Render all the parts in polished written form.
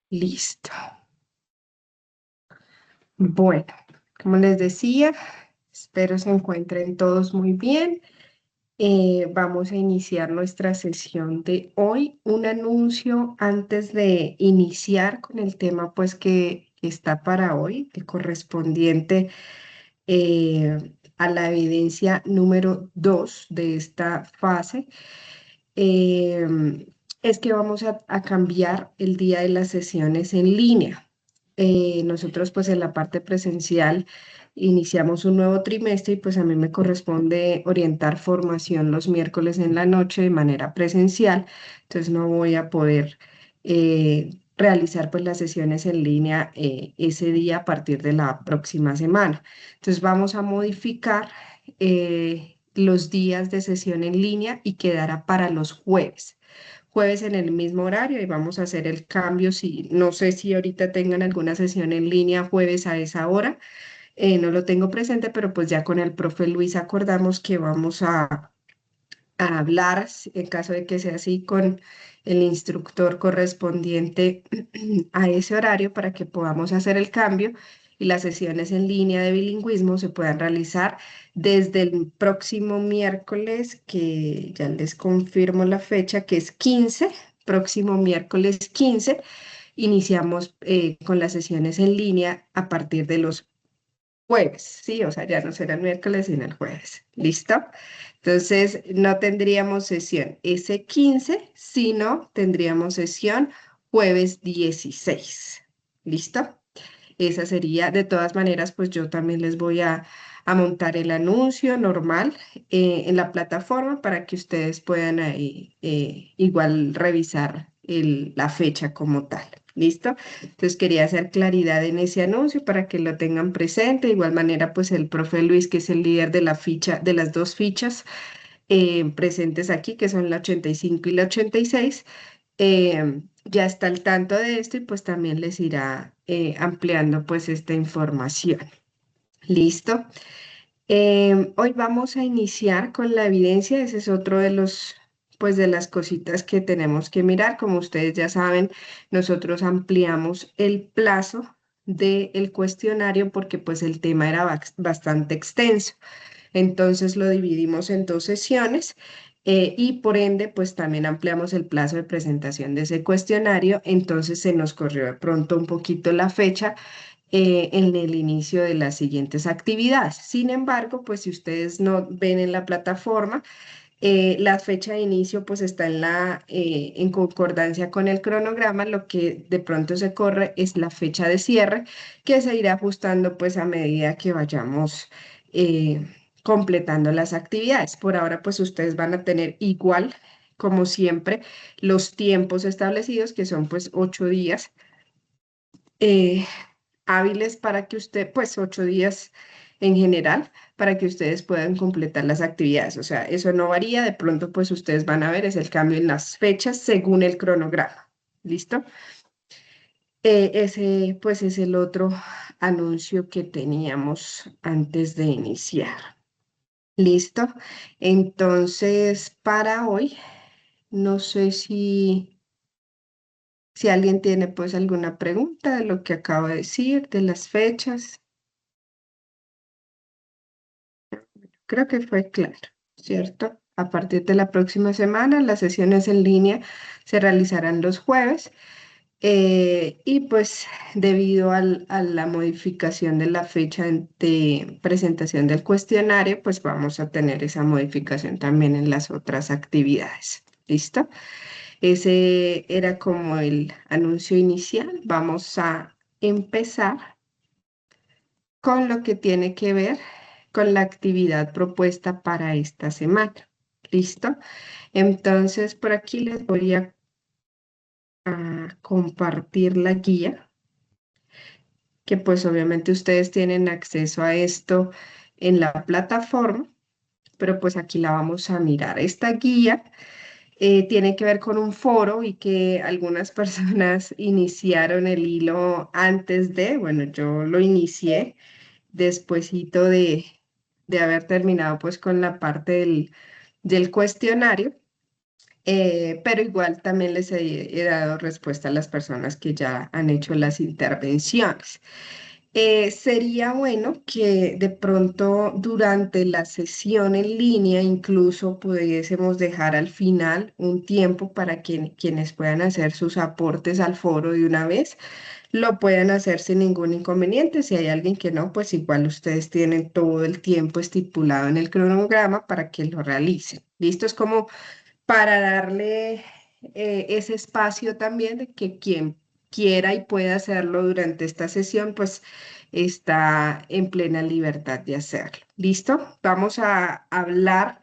Listo. Bueno, como les decía, espero se encuentren todos muy bien. Vamos a iniciar nuestra sesión de hoy. Un anuncio antes de iniciar con el tema pues que está para hoy, el correspondiente a la evidencia número 2 de esta fase. Es que vamos a cambiar el día de las sesiones en línea. Nosotros pues en la parte presencial iniciamos un nuevo trimestre y pues a mí me corresponde orientar formación los miércoles en la noche de manera presencial, entonces no voy a poder realizar pues las sesiones en línea ese día a partir de la próxima semana. Entonces vamos a modificar los días de sesión en línea y quedará para los jueves. Jueves en el mismo horario y vamos a hacer el cambio. Si, no sé si ahorita tengan alguna sesión en línea jueves a esa hora, no lo tengo presente, pero pues ya con el profe Luis acordamos que vamos a hablar, en caso de que sea así, con el instructor correspondiente a ese horario para que podamos hacer el cambio y las sesiones en línea de bilingüismo se puedan realizar desde el próximo miércoles, que ya les confirmo la fecha, que es 15, próximo miércoles 15, iniciamos con las sesiones en línea a partir de los jueves, ¿sí? O sea, ya no será el miércoles, sino el jueves. ¿Listo? Entonces, no tendríamos sesión ese 15, sino tendríamos sesión jueves 16. ¿Listo? Esa sería, de todas maneras, pues yo también les voy a montar el anuncio normal en la plataforma para que ustedes puedan ahí igual revisar la fecha como tal. ¿Listo? Entonces quería hacer claridad en ese anuncio para que lo tengan presente. De igual manera, pues el profe Luis, que es el líder de la ficha, de las dos fichas presentes aquí, que son la 85 y la 86, ya está al tanto de esto y pues también les irá ampliando pues esta información. ¿Listo? Hoy vamos a iniciar con la evidencia. Ese es otro de los, pues de las cositas que tenemos que mirar. Como ustedes ya saben, nosotros ampliamos el plazo del cuestionario porque pues el tema era bastante extenso. Entonces lo dividimos en dos sesiones y por ende pues también ampliamos el plazo de presentación de ese cuestionario. Entonces se nos corrió de pronto un poquito la fecha en el inicio de las siguientes actividades. Sin embargo, pues si ustedes no ven en la plataforma, la fecha de inicio pues está en concordancia con el cronograma. Lo que de pronto se corre es la fecha de cierre, que se irá ajustando pues a medida que vayamos completando las actividades. Por ahora pues ustedes van a tener igual, como siempre, los tiempos establecidos, que son pues 8 días eh, hábiles para que usted, pues 8 días en general, para que ustedes puedan completar las actividades. O sea, eso no varía, de pronto pues ustedes van a ver, es el cambio en las fechas según el cronograma. ¿Listo? Ese pues es el otro anuncio que teníamos antes de iniciar. ¿Listo? Entonces, para hoy, no sé si alguien tiene pues alguna pregunta de lo que acabo de decir, de las fechas. Creo que fue claro, ¿cierto? A partir de la próxima semana, las sesiones en línea se realizarán los jueves y pues debido a la modificación de la fecha de presentación del cuestionario, pues vamos a tener esa modificación también en las otras actividades. ¿Listo? Ese era como el anuncio inicial. Vamos a empezar con lo que tiene que ver con la actividad propuesta para esta semana. ¿Listo? Entonces, por aquí les voy a compartir la guía, que pues obviamente ustedes tienen acceso a esto en la plataforma, pero pues aquí la vamos a mirar. Esta guía tiene que ver con un foro y que algunas personas iniciaron el hilo antes de, bueno, yo lo inicié despuesito de haber terminado pues con la parte del cuestionario. pero igual también les he dado respuesta a las personas que ya han hecho las intervenciones. Sería bueno que de pronto durante la sesión en línea incluso pudiésemos dejar al final un tiempo para que quienes puedan hacer sus aportes al foro de una vez lo puedan hacer sin ningún inconveniente. Si hay alguien que no, pues igual ustedes tienen todo el tiempo estipulado en el cronograma para que lo realicen. ¿Listo? Es como para darle ese espacio también de que quien quiera y pueda hacerlo durante esta sesión, pues está en plena libertad de hacerlo. ¿Listo? Vamos a hablar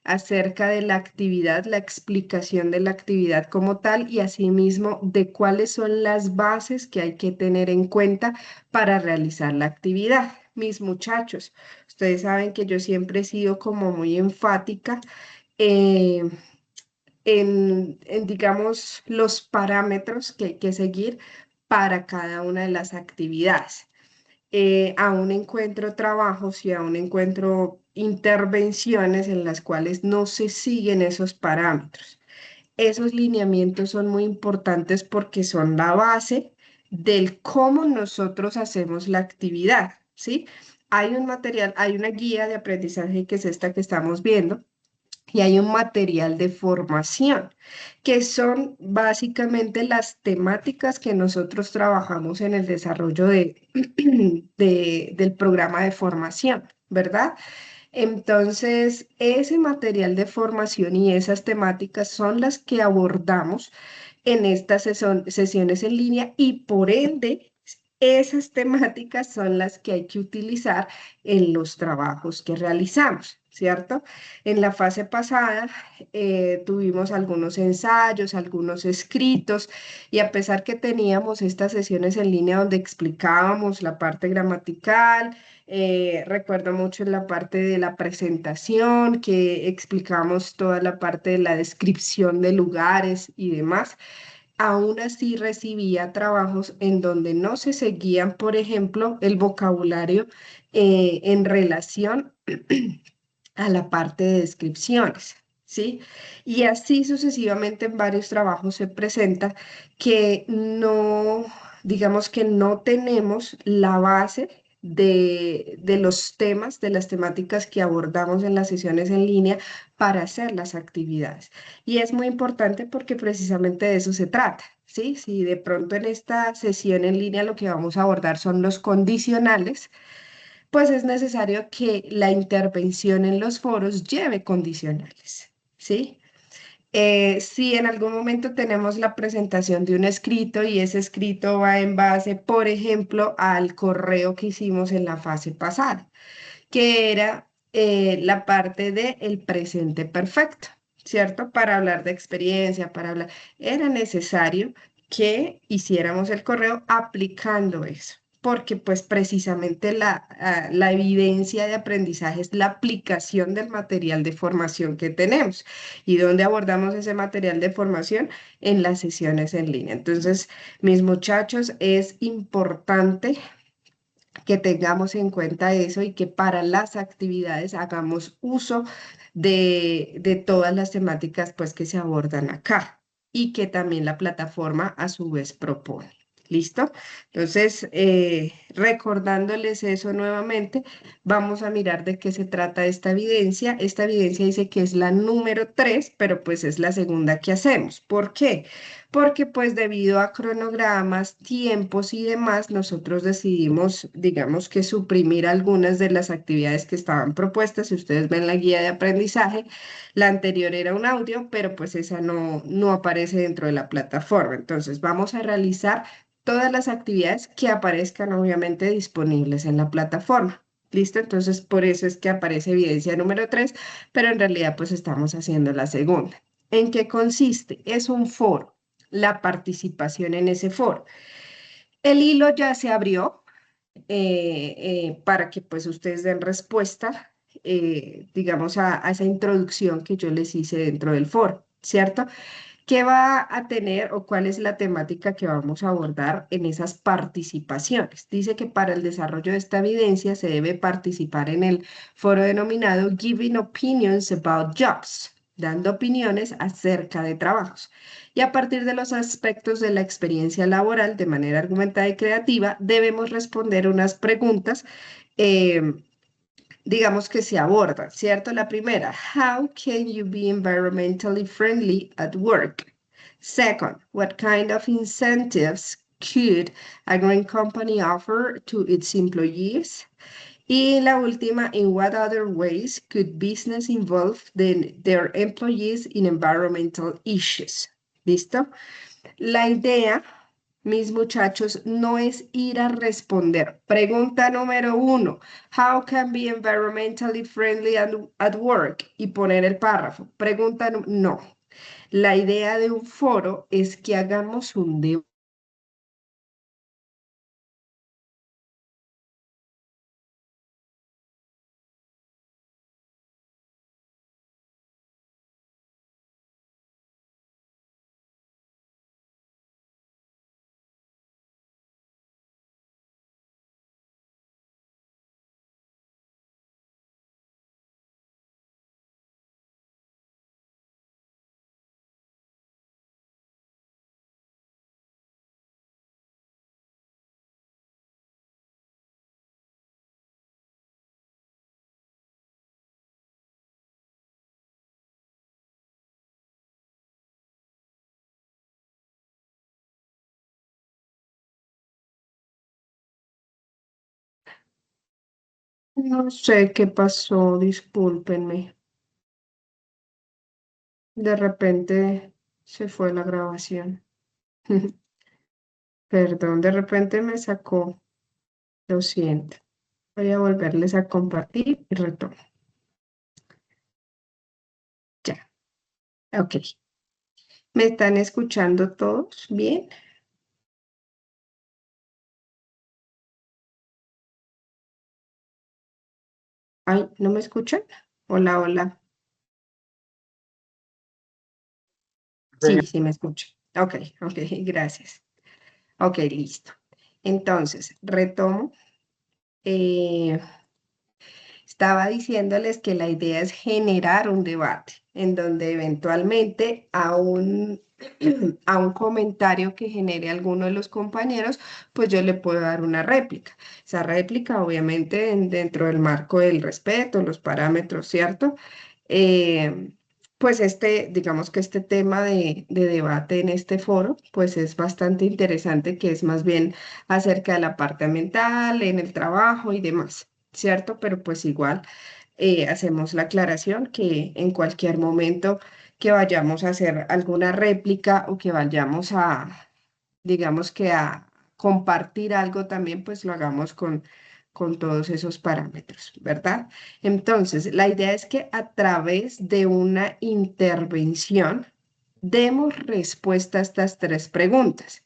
acerca de la actividad, la explicación de la actividad como tal y asimismo de cuáles son las bases que hay que tener en cuenta para realizar la actividad. Mis muchachos, ustedes saben que yo siempre he sido como muy enfática. eh, digamos, los parámetros que hay que seguir para cada una de las actividades. Aún encuentro trabajos y aún encuentro intervenciones en las cuales no se siguen esos parámetros. Esos lineamientos son muy importantes porque son la base del cómo nosotros hacemos la actividad, ¿sí? Hay un material, hay una guía de aprendizaje que es esta que estamos viendo y hay un material de formación, que son básicamente las temáticas que nosotros trabajamos en el desarrollo del programa de formación, ¿verdad? Entonces, ese material de formación y esas temáticas son las que abordamos en estas sesiones en línea y por ende, esas temáticas son las que hay que utilizar en los trabajos que realizamos, ¿cierto? En la fase pasada tuvimos algunos ensayos, algunos escritos y a pesar que teníamos estas sesiones en línea donde explicábamos la parte gramatical, recuerdo mucho en la parte de la presentación que explicamos toda la parte de la descripción de lugares y demás. Aún así recibía trabajos en donde no se seguían, por ejemplo, el vocabulario en relación a la parte de descripciones, ¿sí? Y así sucesivamente en varios trabajos se presenta que no, digamos que no tenemos la base de los temas, de las temáticas que abordamos en las sesiones en línea para hacer las actividades. Y es muy importante porque precisamente de eso se trata, ¿sí? Si de pronto en esta sesión en línea lo que vamos a abordar son los condicionales, pues es necesario que la intervención en los foros lleve condicionales, ¿sí? Si en algún momento tenemos la presentación de un escrito y ese escrito va en base, por ejemplo, al correo que hicimos en la fase pasada, que era la parte del presente perfecto, ¿cierto? Para hablar de experiencia, para hablar, era necesario que hiciéramos el correo aplicando eso. Porque pues precisamente la evidencia de aprendizaje es la aplicación del material de formación que tenemos. ¿Y dónde abordamos ese material de formación? En las sesiones en línea. Entonces, mis muchachos, es importante que tengamos en cuenta eso y que para las actividades hagamos uso de todas las temáticas pues que se abordan acá y que también la plataforma a su vez propone. ¿Listo? Entonces, recordándoles eso nuevamente, vamos a mirar de qué se trata esta evidencia. Esta evidencia dice que es la número 3, pero pues es la segunda que hacemos. ¿Por qué? Porque pues debido a cronogramas, tiempos y demás, nosotros decidimos, digamos que suprimir algunas de las actividades que estaban propuestas. Si ustedes ven la guía de aprendizaje, la anterior era un audio, pero pues esa no aparece dentro de la plataforma. Entonces vamos a realizar todas las actividades que aparezcan obviamente disponibles en la plataforma. ¿Listo? Entonces, por eso es que aparece evidencia número 3, pero en realidad pues estamos haciendo la segunda. ¿En qué consiste? Es un foro, la participación en ese foro. El hilo ya se abrió para que pues ustedes den respuesta, digamos, a esa introducción que yo les hice dentro del foro, ¿cierto? ¿Qué va a tener o cuál es la temática que vamos a abordar en esas participaciones? Dice que para el desarrollo de esta evidencia se debe participar en el foro denominado Giving Opinions About Jobs. dando opiniones acerca de trabajos. Y a partir de los aspectos de la experiencia laboral, de manera argumentada y creativa, debemos responder unas preguntas, eh, digamos que se abordan, ¿cierto? La primera, how can you be environmentally friendly at work? Second, what kind of incentives could a green company offer to its employees? Y la última, in what other ways could business involve their employees in environmental issues? ¿Listo? La idea, mis muchachos, no es ir a responder. Pregunta número uno, how can be environmentally friendly at work? Y poner el párrafo. Pregunta, no. La idea de un foro es que hagamos un debate. No sé qué pasó, discúlpenme. De repente se fue la grabación. Perdón, de repente me sacó. Lo siento. Voy a volverles a compartir y retomo. Ya, ok. ¿Me están escuchando todos bien? Ay, ¿no me escuchan? Hola, hola. Sí, sí me escuchan. Ok, ok, gracias. Ok, listo. Entonces, retomo. Eh, Estaba diciéndoles que la idea es generar un debate en donde eventualmente a un comentario que genere alguno de los compañeros, pues yo le puedo dar una réplica. Esa réplica, obviamente, dentro del marco del respeto, los parámetros, ¿cierto? Eh, pues digamos que este tema de debate en este foro, pues es bastante interesante, que es más bien acerca de la parte ambiental, en el trabajo y demás. ¿Cierto? Pero pues igual hacemos la aclaración que en cualquier momento que vayamos a hacer alguna réplica o que vayamos a, digamos que a compartir algo también, pues lo hagamos con todos esos parámetros, ¿verdad? Entonces, la idea es que a través de una intervención demos respuesta a estas tres preguntas.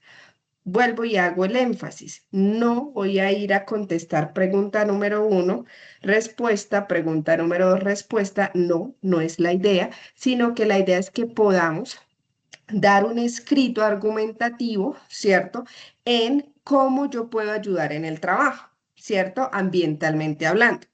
Vuelvo y hago el énfasis. No voy a ir a contestar pregunta número uno, respuesta, pregunta número dos, respuesta. No, no es la idea, sino que la idea es que podamos dar un escrito argumentativo, ¿cierto? En cómo yo puedo ayudar en el trabajo, ¿cierto? Ambientalmente hablando.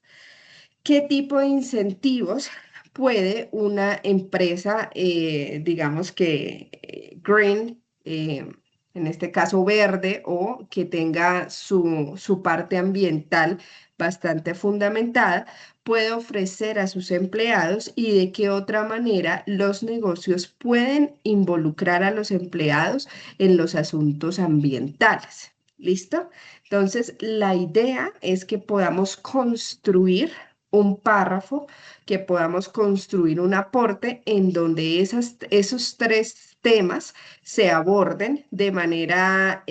¿Qué tipo de incentivos puede una empresa, digamos que green, en este caso verde, o que tenga su parte ambiental bastante fundamentada, puede ofrecer a sus empleados y de qué otra manera los negocios pueden involucrar a los empleados en los asuntos ambientales? ¿Listo? Entonces, la idea es que podamos construir un párrafo, que podamos construir un aporte en donde esos tres temas se aborden de manera,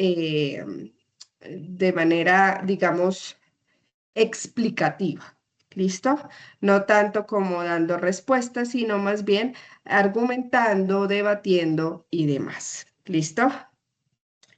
digamos, explicativa. ¿Listo? No tanto como dando respuestas, sino más bien argumentando, debatiendo y demás. ¿Listo?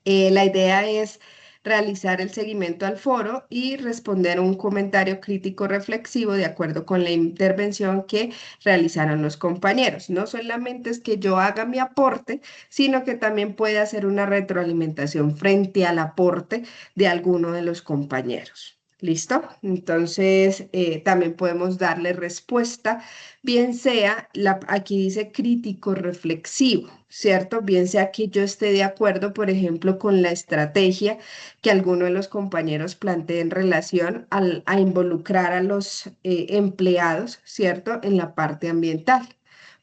La idea es realizar el seguimiento al foro y responder un comentario crítico reflexivo de acuerdo con la intervención que realizaron los compañeros. No solamente es que yo haga mi aporte, sino que también puede hacer una retroalimentación frente al aporte de alguno de los compañeros. ¿Listo? Entonces, también podemos darle respuesta, bien sea, aquí dice crítico reflexivo, ¿cierto? Bien sea que yo esté de acuerdo, por ejemplo, con la estrategia que alguno de los compañeros plantee en relación a involucrar a los empleados, ¿cierto? En la parte ambiental.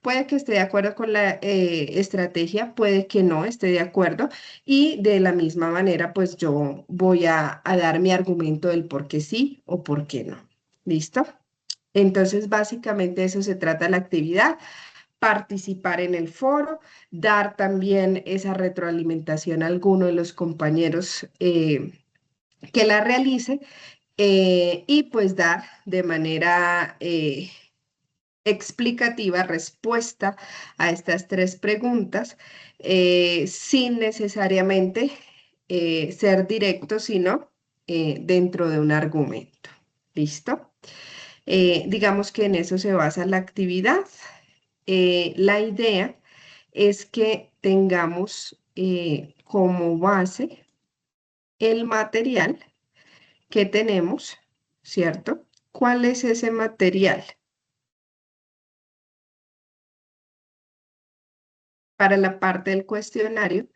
Puede que esté de acuerdo con la estrategia, puede que no esté de acuerdo. Y de la misma manera, pues yo voy a dar mi argumento del por qué sí o por qué no. ¿Listo? Entonces, básicamente eso se trata la actividad, participar en el foro, dar también esa retroalimentación a alguno de los compañeros que la realice y pues dar de manera explicativa respuesta a estas tres preguntas sin necesariamente ser directo, sino dentro de un argumento. ¿Listo? Digamos que en eso se basa la actividad. La idea es que tengamos como base el material que tenemos, ¿cierto? ¿Cuál es ese material? Para la parte del cuestionario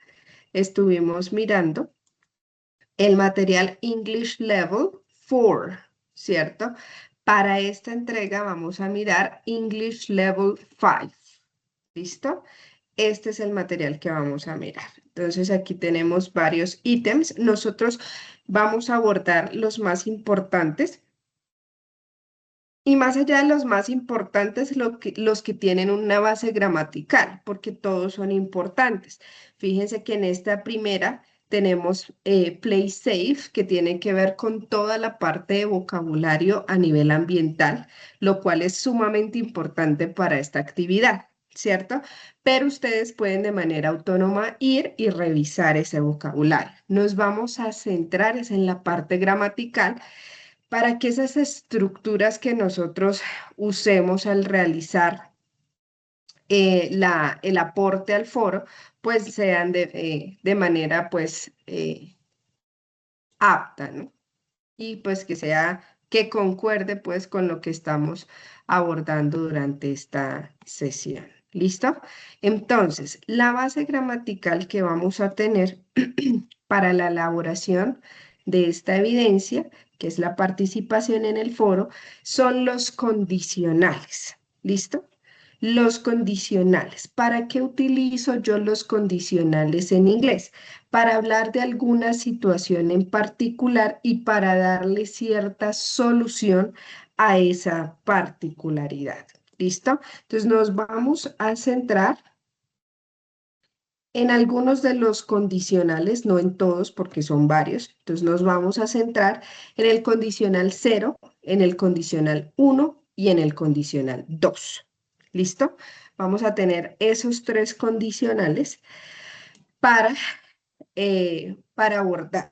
estuvimos mirando el material English Level 4, ¿cierto? Para esta entrega vamos a mirar English Level 5, ¿listo? Este es el material que vamos a mirar. Entonces aquí tenemos varios ítems. Nosotros vamos a abordar los más importantes y más allá de los más importantes, los que tienen una base gramatical, porque todos son importantes. Fíjense que en esta primera tenemos Play Safe, que tiene que ver con toda la parte de vocabulario a nivel ambiental, lo cual es sumamente importante para esta actividad, ¿cierto? Pero ustedes pueden de manera autónoma ir y revisar ese vocabulario. Nos vamos a centrar es en la parte gramatical para que esas estructuras que nosotros usemos al realizar el aporte al foro, pues sean de manera pues apta, ¿no? Y pues que sea, que concuerde pues con lo que estamos abordando durante esta sesión. ¿Listo? Entonces, la base gramatical que vamos a tener para la elaboración de esta evidencia, que es la participación en el foro, son los condicionales. ¿Listo? Los condicionales. ¿Para qué utilizo yo los condicionales en inglés? Para hablar de alguna situación en particular y para darle cierta solución a esa particularidad. ¿Listo? Entonces nos vamos a centrar en algunos de los condicionales, no en todos porque son varios. Entonces nos vamos a centrar en el condicional 0, en el condicional 1 y en el condicional 2. ¿Listo? Vamos a tener esos tres condicionales para, para abordar.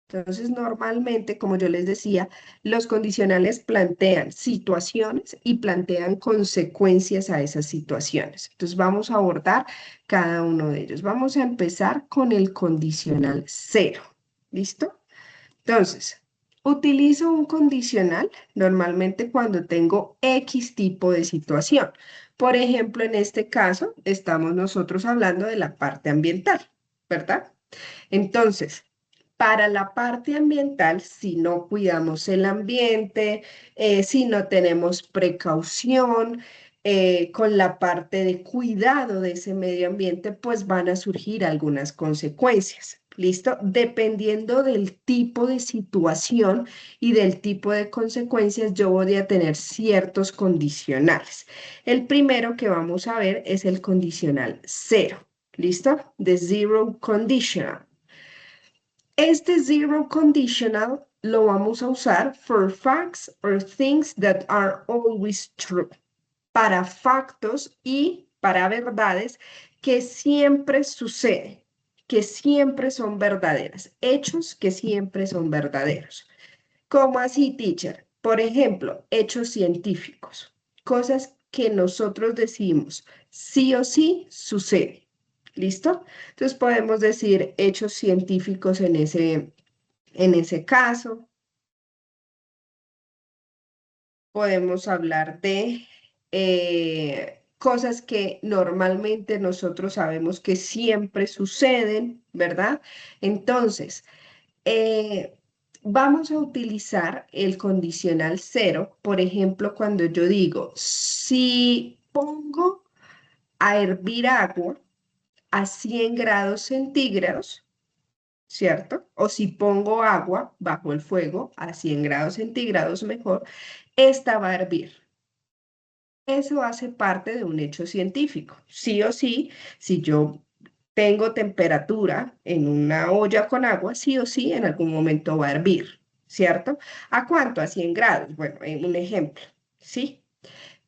Entonces, normalmente, como yo les decía, los condicionales plantean situaciones y plantean consecuencias a esas situaciones. Entonces, vamos a abordar cada uno de ellos. Vamos a empezar con el condicional 0. ¿Listo? Entonces, utilizo un condicional normalmente cuando tengo X tipo de situación. Por ejemplo, en este caso, estamos nosotros hablando de la parte ambiental, ¿verdad? Entonces, para la parte ambiental, si no cuidamos el ambiente, si no tenemos precaución con la parte de cuidado de ese medio ambiente, pues van a surgir algunas consecuencias. ¿Listo? Dependiendo del tipo de situación y del tipo de consecuencias, yo voy a tener ciertos condicionales. El primero que vamos a ver es el condicional cero. ¿Listo? The zero conditional. Este zero conditional lo vamos a usar for facts or things that are always true. Para factos y para verdades que siempre suceden, que siempre son verdaderas, hechos que siempre son verdaderos. ¿Cómo así, teacher? Por ejemplo, hechos científicos, cosas que nosotros decimos sí o sí sucede. ¿Listo? Entonces podemos decir hechos científicos en ese caso. podemos hablar de cosas que normalmente nosotros sabemos que siempre suceden, ¿verdad? Entonces, eh, vamos a utilizar el condicional cero, por ejemplo, cuando yo digo, si pongo a hervir agua a 100 grados centígrados, ¿cierto? O si pongo agua bajo el fuego a 100 grados centígrados mejor, esta va a hervir. Eso hace parte de un hecho científico. Sí o sí, si yo tengo temperatura en una olla con agua, sí o sí en algún momento va a hervir, ¿cierto? ¿A cuánto? A 100 grados. Bueno, en un ejemplo, ¿sí?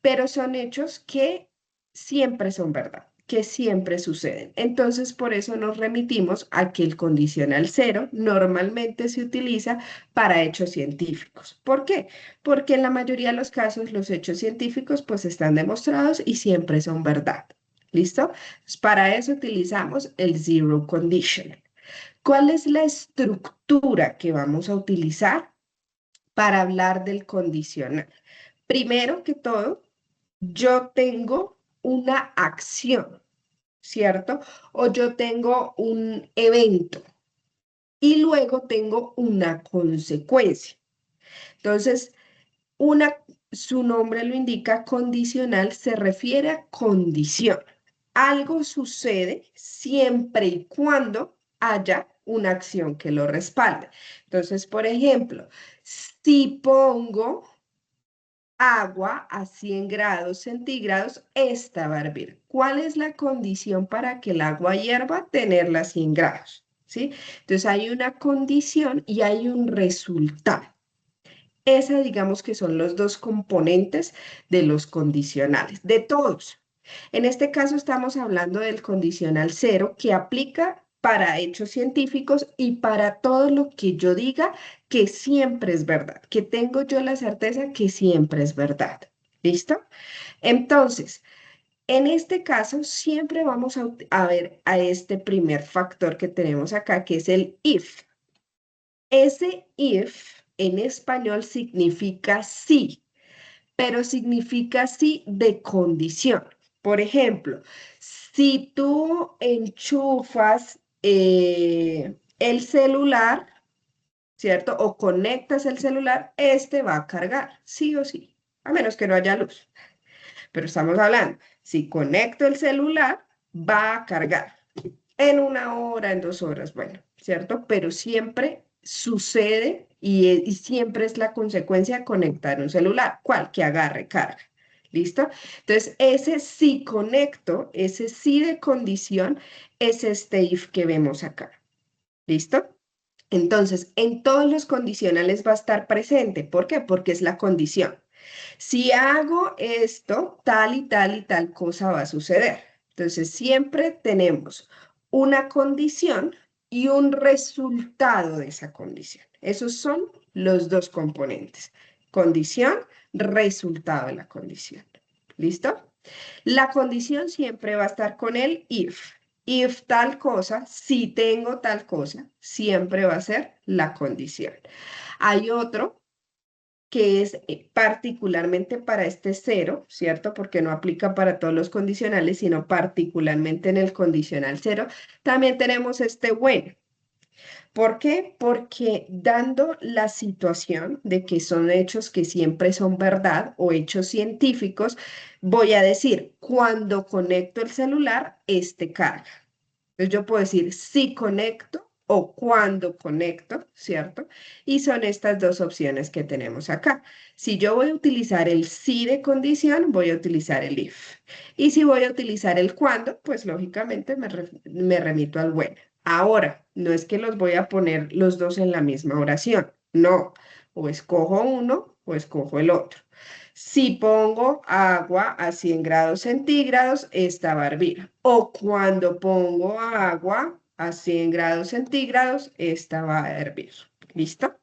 Pero son hechos que siempre son verdad, que siempre suceden. Entonces, por eso nos remitimos a que el condicional cero normalmente se utiliza para hechos científicos. ¿Por qué? Porque en la mayoría de los casos los hechos científicos pues están demostrados y siempre son verdad. ¿Listo? Pues, para eso utilizamos el zero conditional. ¿Cuál es la estructura que vamos a utilizar para hablar del condicional? Primero que todo, yo tengo una acción, ¿cierto? O yo tengo un evento y luego tengo una consecuencia. Entonces, una, su nombre lo indica, condicional se refiere a condición. Algo sucede siempre y cuando haya una acción que lo respalde. Entonces, por ejemplo, si pongo agua a 100 grados centígrados, esta va a hervir. ¿Cuál es la condición para que el agua hierva? Tenerla a 100 grados, ¿sí? Entonces hay una condición y hay un resultado. Esa, digamos que son los dos componentes de los condicionales, de todos. En este caso estamos hablando del condicional cero que aplica para hechos científicos y para todo lo que yo diga que siempre es verdad, que tengo yo la certeza que siempre es verdad. ¿Listo? Entonces, en este caso siempre vamos a ver a este primer factor que tenemos acá, que es el if. Ese if en español significa sí, pero significa sí de condición. Por ejemplo, si tú enchufas el celular, ¿cierto? O conectas el celular, este va a cargar, sí o sí, a menos que no haya luz. Pero estamos hablando, si conecto el celular, va a cargar en una hora, en 2 horas, bueno, ¿cierto? Pero siempre sucede y siempre es la consecuencia de conectar un celular. ¿Cuál? Que agarre carga. ¿Listo? Entonces, ese sí conecto, ese sí de condición, es este if que vemos acá. ¿Listo? Entonces, en todos los condicionales va a estar presente. ¿Por qué? Porque es la condición. Si hago esto, tal y tal y tal cosa va a suceder. Entonces, siempre tenemos una condición y un resultado de esa condición. Esos son los dos componentes. Condición, resultado de la condición. ¿Listo? La condición siempre va a estar con el if. If tal cosa, si tengo tal cosa, siempre va a ser la condición. Hay otro que es particularmente para este cero, ¿cierto? Porque no aplica para todos los condicionales, sino particularmente en el condicional cero. También tenemos este when. ¿Por qué? Porque dando la situación de que son hechos que siempre son verdad o hechos científicos, voy a decir, cuando conecto el celular, este carga. Entonces yo puedo decir si conecto o cuando conecto, ¿cierto? Y son estas dos opciones que tenemos acá. Si yo voy a utilizar el si de condición, voy a utilizar el if. Y si voy a utilizar el cuando, pues lógicamente me remito al when. Ahora, no es que los voy a poner los dos en la misma oración. No, o escojo uno o escojo el otro. Si pongo agua a 100 grados centígrados, esta va a hervir. O cuando pongo agua a 100 grados centígrados, esta va a hervir. ¿Listo?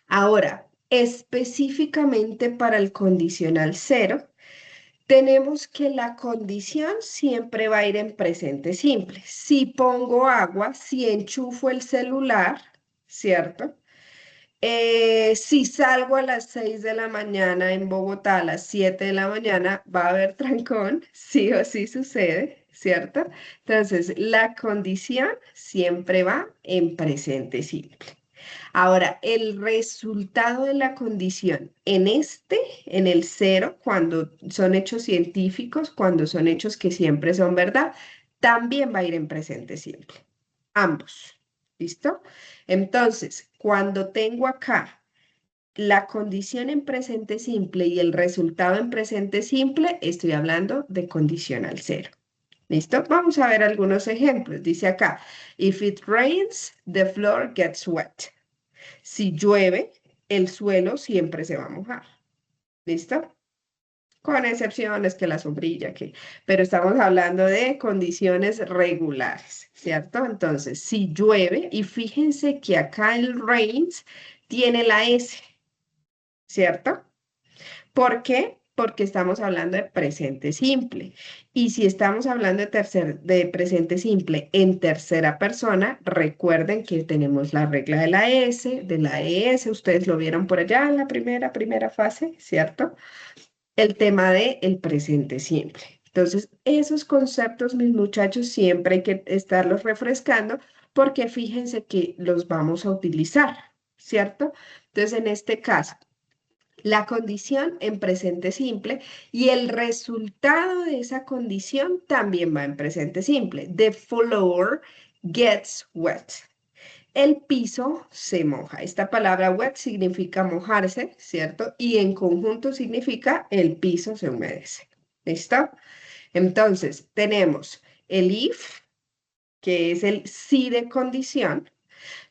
Ahora, específicamente para el condicional cero, tenemos que la condición siempre va a ir en presente simple. Si pongo agua, si enchufo el celular, ¿cierto? Si salgo a las 6 de la mañana en Bogotá, a las 7 de la mañana, va a haber trancón, sí o sí sucede, ¿cierto? Entonces, la condición siempre va en presente simple. Ahora, el resultado de la condición en el cero, cuando son hechos científicos, cuando son hechos que siempre son verdad, también va a ir en presente simple. Ambos. ¿Listo? Entonces, cuando tengo acá la condición en presente simple y el resultado en presente simple, estoy hablando de condicional cero. ¿Listo? Vamos a ver algunos ejemplos. Dice acá, if it rains, the floor gets wet. Si llueve, el suelo siempre se va a mojar. ¿Listo? Con excepciones que la sombrilla, pero estamos hablando de condiciones regulares, ¿cierto? Entonces, si llueve, y fíjense que acá el rains tiene la S, ¿cierto? ¿Por qué? Porque estamos hablando de presente simple. Y si estamos hablando de presente simple en tercera persona, recuerden que tenemos la regla de la S, de la ES, ustedes lo vieron por allá en la primera fase, ¿cierto? El tema de el presente simple. Entonces, esos conceptos, mis muchachos, siempre hay que estarlos refrescando porque fíjense que los vamos a utilizar, ¿cierto? Entonces, en este caso, la condición en presente simple y el resultado de esa condición también va en presente simple. The floor gets wet. El piso se moja. Esta palabra wet significa mojarse, ¿cierto? Y en conjunto significa el piso se humedece. ¿Listo? Entonces, tenemos el if, que es el sí de condición.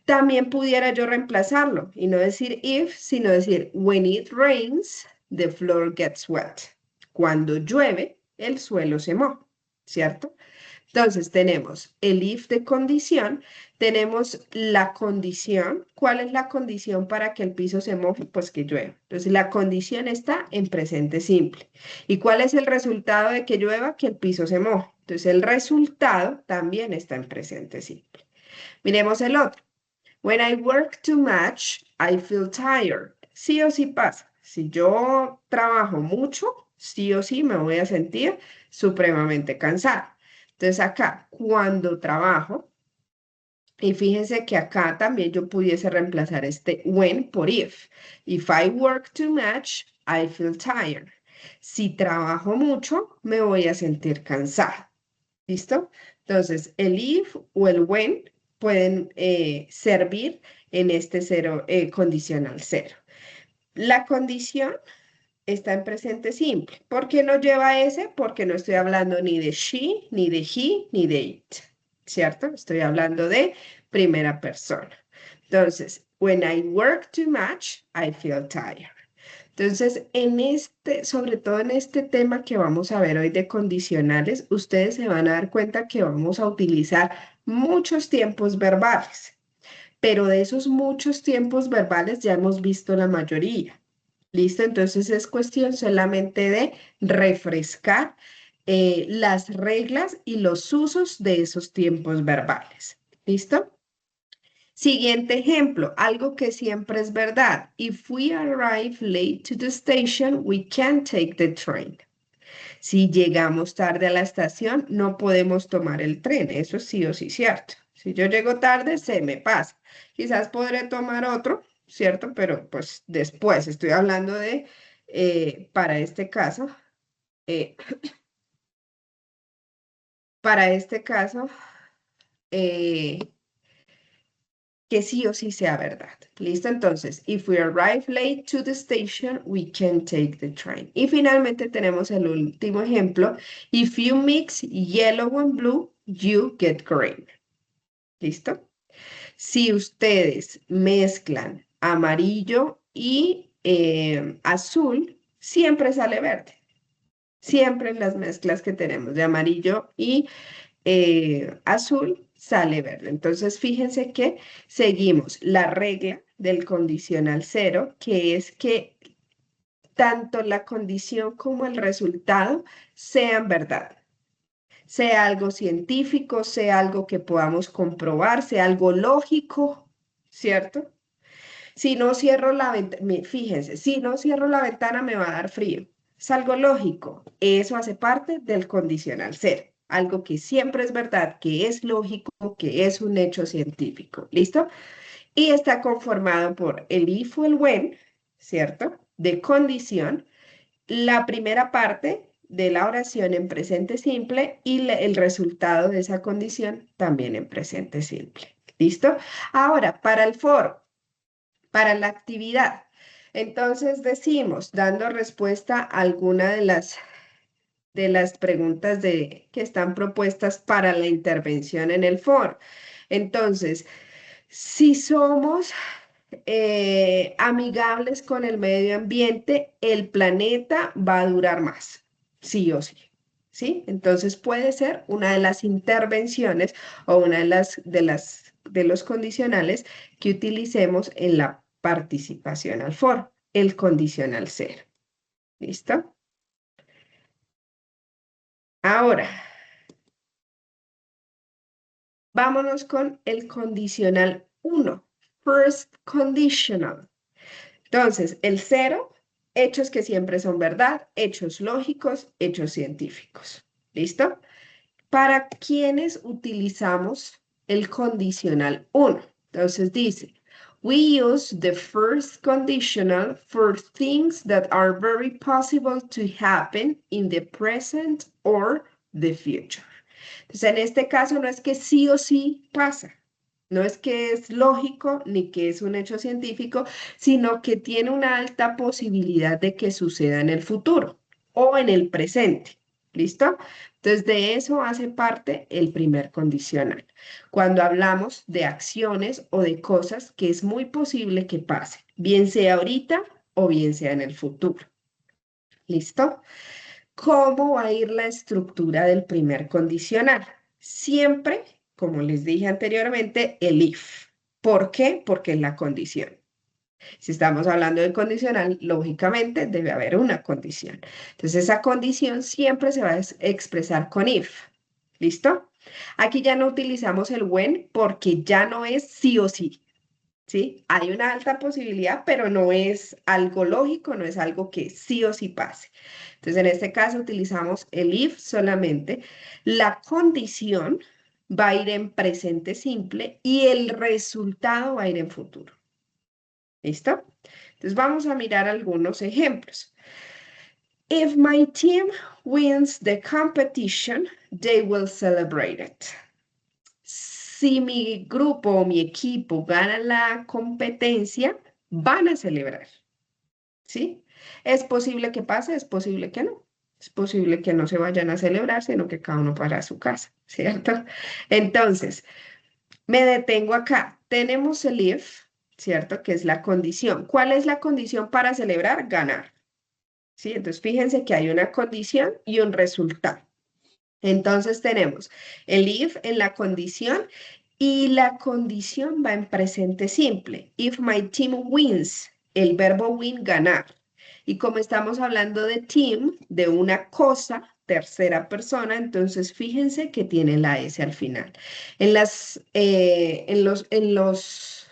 También pudiera yo reemplazarlo y no decir if, sino decir when it rains, the floor gets wet. Cuando llueve, el suelo se moja, ¿cierto? Entonces tenemos el if de condición, tenemos la condición. ¿Cuál es la condición para que el piso se moje? Pues que llueva. Entonces la condición está en presente simple. ¿Y cuál es el resultado de que llueva? Que el piso se moje. Entonces el resultado también está en presente simple. Miremos el otro. When I work too much, I feel tired. Sí o sí pasa. Si yo trabajo mucho, sí o sí me voy a sentir supremamente cansada. Entonces acá, cuando trabajo, y fíjense que acá también yo pudiese reemplazar este when por if. If I work too much, I feel tired. Si trabajo mucho, me voy a sentir cansada. ¿Listo? Entonces, el if o el when pueden servir en este cero, condicional cero. La condición está en presente simple. ¿Por qué no lleva ese? Porque no estoy hablando ni de she, ni de he, ni de it, ¿cierto? Estoy hablando de primera persona. Entonces, when I work too much, I feel tired. Entonces, sobre todo en este tema que vamos a ver hoy de condicionales, ustedes se van a dar cuenta que vamos a utilizar muchos tiempos verbales, pero de esos muchos tiempos verbales ya hemos visto la mayoría. ¿Listo? Entonces es cuestión solamente de refrescar las reglas y los usos de esos tiempos verbales. ¿Listo? Siguiente ejemplo, algo que siempre es verdad. If we arrive late to the station, we can't take the train. Si llegamos tarde a la estación, no podemos tomar el tren. Eso sí o sí cierto. Si yo llego tarde, se me pasa. Quizás podré tomar otro, ¿cierto? Pero pues después, estoy hablando de, para este caso, eh, para este caso, eh, que sí o sí sea verdad. ¿Listo? Entonces, if we arrive late to the station, we can take the train. Y finalmente tenemos el último ejemplo. If you mix yellow and blue, you get green. ¿Listo? Si ustedes mezclan amarillo y azul, siempre sale verde. Siempre en las mezclas que tenemos de amarillo y azul sale verde. Entonces, fíjense que seguimos la regla del condicional cero, que es que tanto la condición como el resultado sean verdad. Sea algo científico, sea algo que podamos comprobar, sea algo lógico, ¿cierto? Si no cierro la ventana, fíjense, si no cierro la ventana me va a dar frío. Es algo lógico. Eso hace parte del condicional ser. Algo que siempre es verdad, que es lógico, que es un hecho científico. ¿Listo? Y está conformado por el if o el when, ¿cierto? De condición, la primera parte de la oración en presente simple y el resultado de esa condición también en presente simple. ¿Listo? Ahora, para el for, para la actividad. Entonces decimos, dando respuesta a alguna de las preguntas que están propuestas para la intervención en el foro. Entonces, si somos amigables con el medio ambiente, el planeta va a durar más, sí o sí. ¿Sí? Entonces puede ser una de las intervenciones o una de los condicionales que utilicemos en la participación al foro, el condicional ser. ¿Listo? Ahora, vámonos con el condicional uno, first conditional. Entonces, el cero, hechos que siempre son verdad, hechos lógicos, hechos científicos. ¿Listo? ¿Para quiénes utilizamos el condicional uno? Entonces dice, we use the first conditional for things that are very possible to happen in the present or the future. Entonces, en este caso no es que sí o sí pasa, no es que es lógico ni que es un hecho científico, sino que tiene una alta posibilidad de que suceda en el futuro o en el presente. ¿Listo? Entonces, de eso hace parte el primer condicional. Cuando hablamos de acciones o de cosas que es muy posible que pase, bien sea ahorita o bien sea en el futuro. ¿Listo? ¿Cómo va a ir la estructura del primer condicional? Siempre, como les dije anteriormente, el if. ¿Por qué? Porque es la condición. Si estamos hablando de condicional, lógicamente debe haber una condición. Entonces, esa condición siempre se va a expresar con if. ¿Listo? Aquí ya no utilizamos el when porque ya no es sí o sí. ¿Sí? Hay una alta posibilidad, pero no es algo lógico, no es algo que sí o sí pase. Entonces, en este caso utilizamos el if solamente. La condición va a ir en presente simple y el resultado va a ir en futuro. ¿Listo? Entonces, vamos a mirar algunos ejemplos. If my team wins the competition, they will celebrate it. Si mi grupo o mi equipo gana la competencia, van a celebrar, ¿sí? Es posible que pase, es posible que no. Es posible que no se vayan a celebrar, sino que cada uno para su casa, ¿cierto? Entonces, me detengo acá. Tenemos el if, ¿cierto? Que es la condición. ¿Cuál es la condición para celebrar? Ganar, ¿sí? Entonces, fíjense que hay una condición y un resultado. Entonces tenemos el if en la condición y la condición va en presente simple. If my team wins, el verbo win, ganar. Y como estamos hablando de team, de una cosa, tercera persona, entonces fíjense que tiene la S al final. En los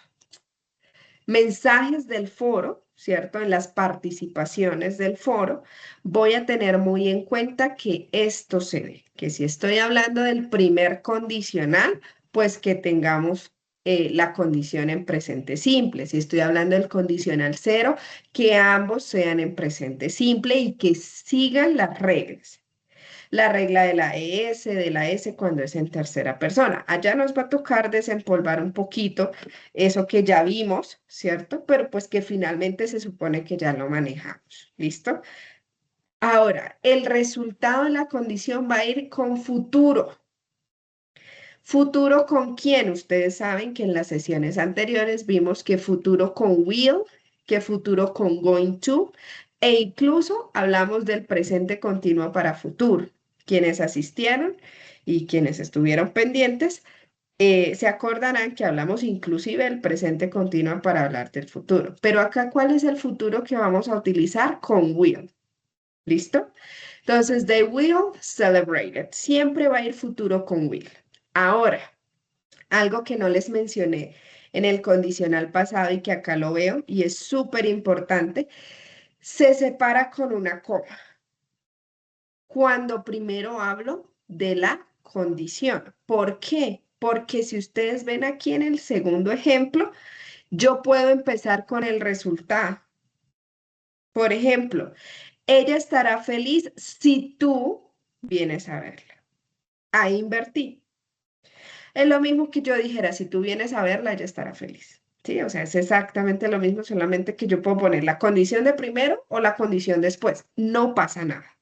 mensajes del foro, ¿cierto? En las participaciones del foro, voy a tener muy en cuenta que esto se ve, que si estoy hablando del primer condicional, pues que tengamos la condición en presente simple. Si estoy hablando del condicional cero, que ambos sean en presente simple y que sigan las reglas. La regla de la ES, de la S cuando es en tercera persona. Allá nos va a tocar desempolvar un poquito eso que ya vimos, ¿cierto? Pero pues que finalmente se supone que ya lo manejamos. ¿Listo? Ahora, el resultado de la condición va a ir con futuro. ¿Futuro con quién? Ustedes saben que en las sesiones anteriores vimos que futuro con will, que futuro con going to, e incluso hablamos del presente continuo para futuro. Quienes asistieron y quienes estuvieron pendientes, se acordarán que hablamos inclusive del presente continuo para hablar del futuro. Pero acá, ¿cuál es el futuro que vamos a utilizar? Con will. ¿Listo? Entonces, they will celebrate it. Siempre va a ir futuro con will. Ahora, Algo que no les mencioné en el condicional pasado y que acá lo veo y es súper importante, se separa con una coma cuando primero hablo de la condición. ¿Por qué? Porque si ustedes ven aquí en el segundo ejemplo, yo puedo empezar con el resultado. Por ejemplo, ella estará feliz si tú vienes a verla. Ahí invertí. Es lo mismo que yo dijera, si tú vienes a verla, ella estará feliz. Sí, o sea, es exactamente lo mismo, solamente que yo puedo poner la condición de primero o la condición después. No pasa nada.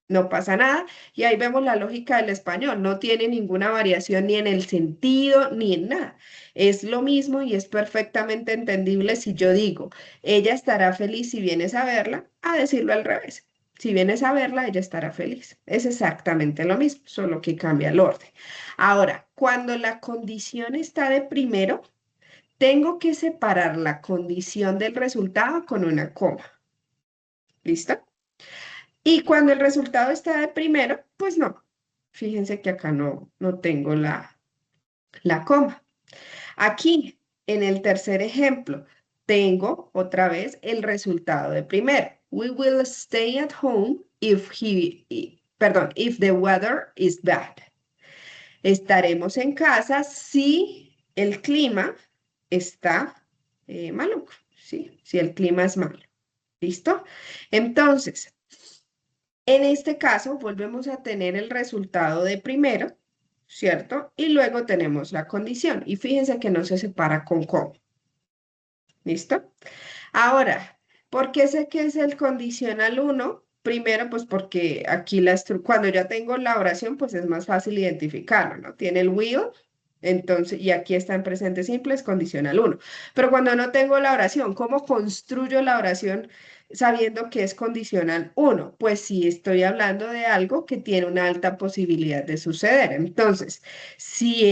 No pasa nada. Y ahí vemos la lógica del español. No tiene ninguna variación ni en el sentido ni en nada. Es lo mismo y es perfectamente entendible si yo digo, ella estará feliz si vienes a verla, a decirlo al revés. Si vienes a verla, ella estará feliz. Es exactamente lo mismo, solo que cambia el orden. Ahora, cuando la condición está de primero, tengo que separar la condición del resultado con una coma. ¿Listo? Y cuando el resultado está de primero, pues no. Fíjense que acá no tengo la coma. Aquí, en el tercer ejemplo, tengo otra vez el resultado de primero. We will stay at home if the weather is bad. Estaremos en casa si el clima está maluco, ¿sí? Si el clima es malo. ¿Listo? Entonces, en este caso, volvemos a tener el resultado de primero, ¿cierto? Y luego tenemos la condición. Y fíjense que no se separa con coma. ¿Listo? Ahora, ¿por qué sé que es el condicional uno? Primero, pues porque aquí cuando ya tengo la oración, pues es más fácil identificarlo, ¿no? Tiene el will, entonces, y aquí está en presente simple, es condicional uno. Pero cuando no tengo la oración, ¿cómo construyo la oración sabiendo que es condicional uno? Pues sí, estoy hablando de algo que tiene una alta posibilidad de suceder. Entonces, si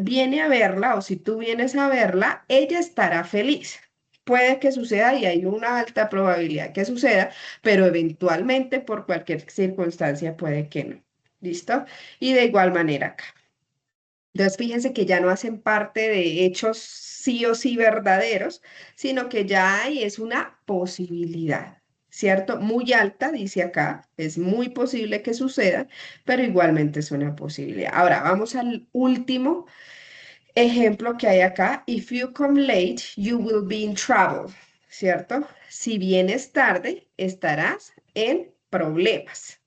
viene a verla o si tú vienes a verla, ella estará feliz. Puede que suceda y hay una alta probabilidad que suceda, pero eventualmente por cualquier circunstancia puede que no. ¿Listo? Y de igual manera acá. Entonces, fíjense que ya no hacen parte de hechos sí o sí verdaderos, sino que ya hay es una posibilidad, ¿cierto? Muy alta, dice acá, es muy posible que suceda, pero igualmente es una posibilidad. Ahora, vamos al último ejemplo que hay acá. If you come late, you will be in trouble, ¿cierto? Si vienes tarde, estarás en problemas.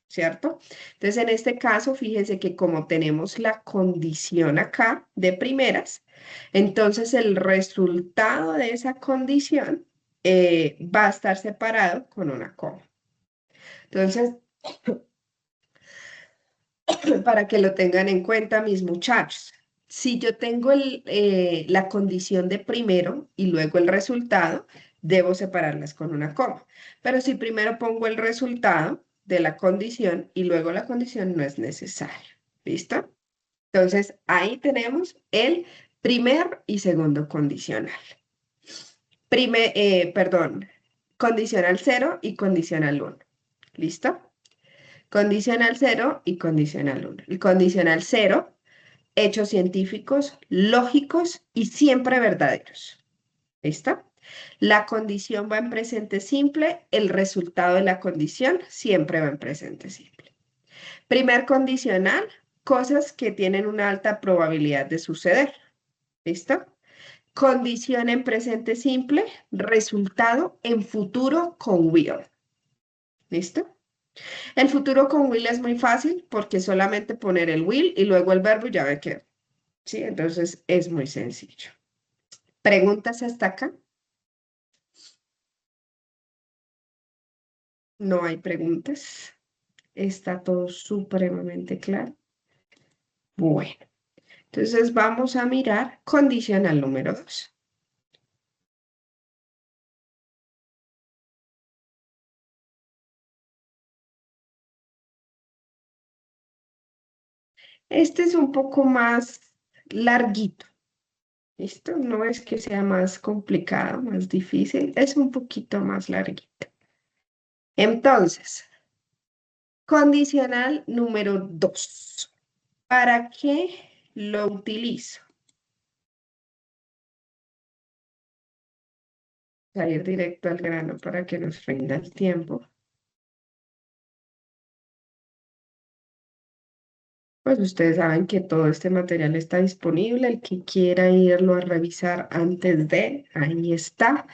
¿Cierto? Entonces, en este caso, fíjense que como tenemos la condición acá de primeras, entonces el resultado de esa condición va a estar separado con una coma. Entonces, para que lo tengan en cuenta, mis muchachos, si yo tengo la condición de primero y luego el resultado, debo separarlas con una coma. Pero si primero pongo el resultado de la condición y luego la condición, no es necesario. ¿Listo? Entonces, ahí tenemos el primer y segundo condicional. Perdón, condicional 0 y condicional 1. ¿Listo? Condicional 0 y condicional 1. El condicional 0, hechos científicos, lógicos y siempre verdaderos. ¿Listo? La condición va en presente simple, el resultado de la condición siempre va en presente simple. Primer condicional, cosas que tienen una alta probabilidad de suceder. ¿Listo? Condición en presente simple, resultado en futuro con will. ¿Listo? El futuro con will es muy fácil porque solamente poner el will y luego el verbo y ya me quedo. ¿Sí? Entonces es muy sencillo. ¿Preguntas hasta acá? No hay preguntas. Está todo supremamente claro. Bueno, entonces vamos a mirar condicional número 2. Este es un poco más larguito. ¿Listo? No es que sea más complicado, más difícil, es un poquito más larguito. Entonces, condicional número 2. ¿Para qué lo utilizo? a ir directo al grano para que nos rinda el tiempo. Pues ustedes saben que todo este material está disponible. El que quiera irlo a revisar antes de, ahí está,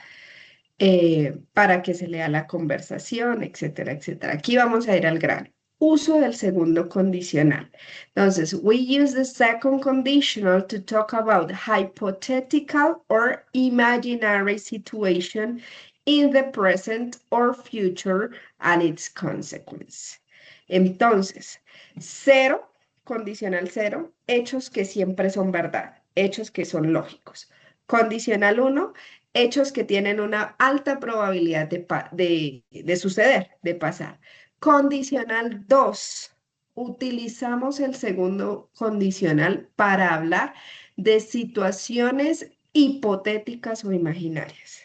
para que se lea la conversación, etcétera, etcétera. Aquí vamos a ir al grano. Uso del segundo condicional. Entonces, we use the second conditional to talk about hypothetical or imaginary situation in the present or future and its consequence. Entonces, cero, condicional cero, hechos que siempre son verdad, hechos que son lógicos. Condicional uno, hechos que tienen una alta probabilidad de suceder, de pasar. Condicional 2. Utilizamos el segundo condicional para hablar de situaciones hipotéticas o imaginarias.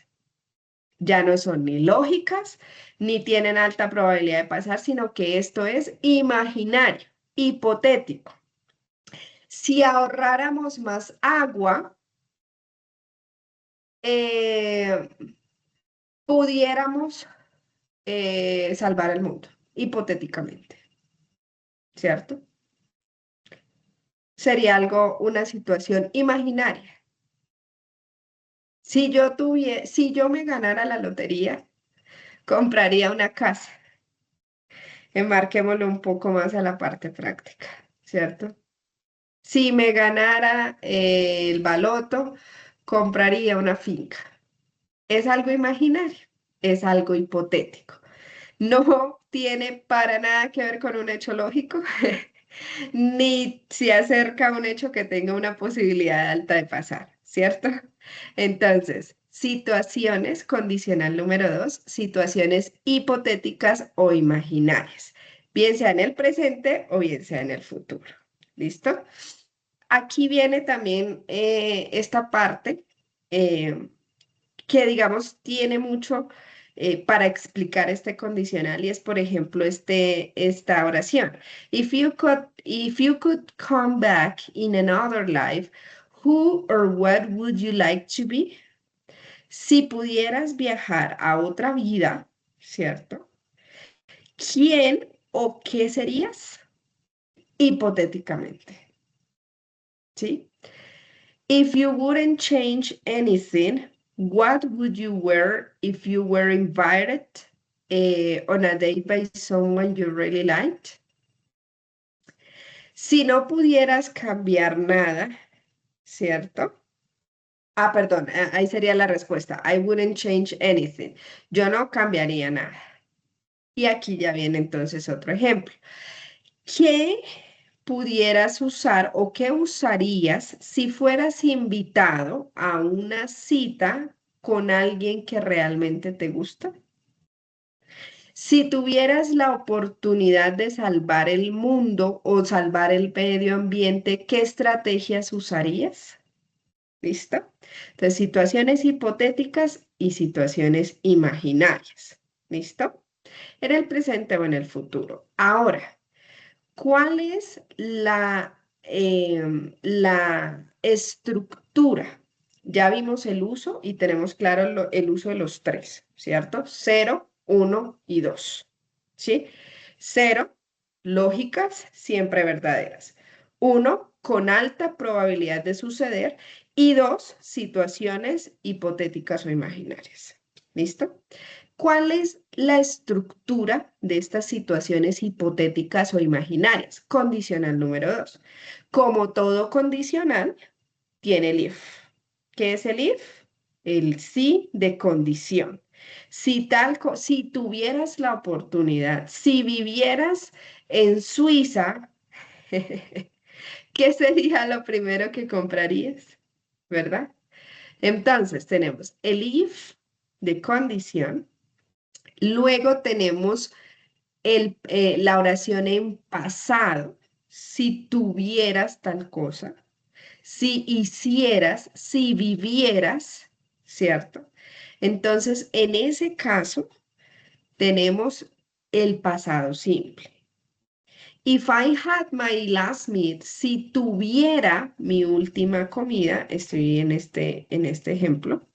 Ya no son ni lógicas ni tienen alta probabilidad de pasar, sino que esto es imaginario, hipotético. Si ahorráramos más agua, eh, pudiéramos salvar el mundo, hipotéticamente, ¿cierto? Sería algo, una situación imaginaria. Si yo me ganara la lotería, compraría una casa. Enmarquémoslo un poco más a la parte práctica, ¿cierto? Si me ganara el baloto, compraría una finca. Es algo imaginario, es algo hipotético. No tiene para nada que ver con un hecho lógico, ni se acerca a un hecho que tenga una posibilidad alta de pasar, ¿cierto? Entonces, situaciones, condicional número 2, situaciones hipotéticas o imaginarias, bien sea en el presente o bien sea en el futuro. ¿Listo? Aquí viene también esta parte. eh, que digamos tiene mucho para explicar este condicional y es, por ejemplo, esta oración. If you could come back in another life, who or what would you like to be? Si pudieras viajar a otra vida, ¿cierto? ¿Quién o qué serías? Hipotéticamente, ¿sí? If you wouldn't change anything, what would you wear if you were invited on a date by someone you really liked? Si no pudieras cambiar nada, ¿cierto? Ah, perdón, ahí sería la respuesta. I wouldn't change anything. Yo no cambiaría nada. Y aquí ya viene entonces otro ejemplo. ¿Qué pudieras usar o qué usarías si fueras invitado a una cita con alguien que realmente te gusta? Si tuvieras la oportunidad de salvar el mundo o salvar el medio ambiente, ¿qué estrategias usarías? ¿Listo? Entonces, situaciones hipotéticas y situaciones imaginarias. ¿Listo? En el presente o en el futuro. Ahora, ¿cuál es la estructura? Ya vimos el uso y tenemos claro el uso de los tres, ¿cierto? Cero, uno y dos. ¿Sí? Cero, lógicas, siempre verdaderas. Uno, con alta probabilidad de suceder. Y dos, situaciones hipotéticas o imaginarias. ¿Listo? ¿Cuál es la estructura de estas situaciones hipotéticas o imaginarias? Condicional número 2. Como todo condicional, tiene el if. ¿Qué es el if? El sí de condición. Si tuvieras la oportunidad, si vivieras en Suiza, ¿qué sería lo primero que comprarías? ¿Verdad? Entonces tenemos el if de condición. Luego tenemos la oración en pasado, si tuvieras tal cosa, si hicieras, si vivieras, ¿cierto? Entonces, en ese caso, tenemos el pasado simple. If I had my last meal, si tuviera mi última comida, estoy en este ejemplo,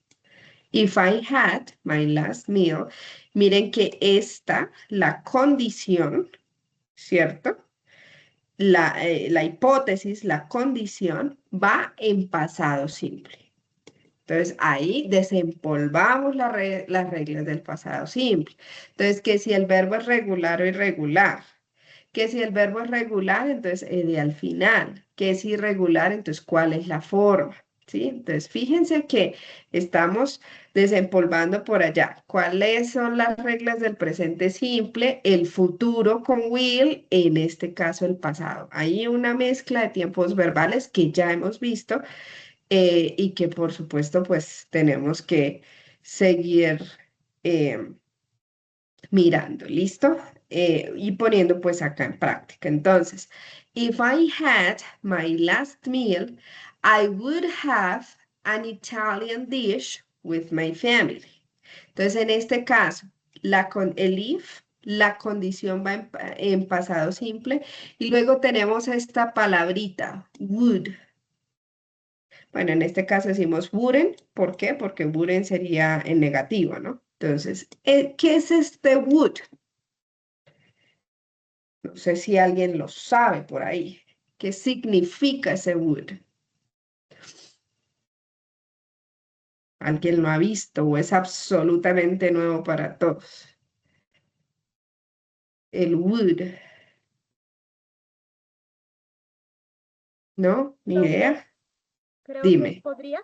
If I had my last meal, miren que esta, la condición, ¿cierto? La hipótesis, la condición, va en pasado simple. Entonces, ahí desempolvamos las reglas del pasado simple. Entonces, que si el verbo es regular o irregular. Que si el verbo es regular, entonces al final. Que es irregular, entonces ¿cuál es la forma? ¿Sí? Entonces fíjense que estamos desempolvando por allá. ¿Cuáles son las reglas del presente simple? El futuro con will, en este caso el pasado. Hay una mezcla de tiempos verbales que ya hemos visto y que por supuesto pues tenemos que seguir eh, mirando, ¿listo? Y poniendo pues acá en práctica. Entonces, if I had my last meal, I would have an Italian dish with my family. Entonces, en este caso, el if, la condición va en pasado simple y luego tenemos esta palabrita, would. Bueno, en este caso decimos wouldn't. ¿Por qué? Porque wouldn't sería en negativo, ¿no? Entonces, ¿qué es este would? No sé si alguien lo sabe por ahí. ¿Qué significa ese would? ¿Alguien lo ha visto o es absolutamente nuevo para todos? El would, ¿no? Ni Creo que, idea. creo que es Dime. podría.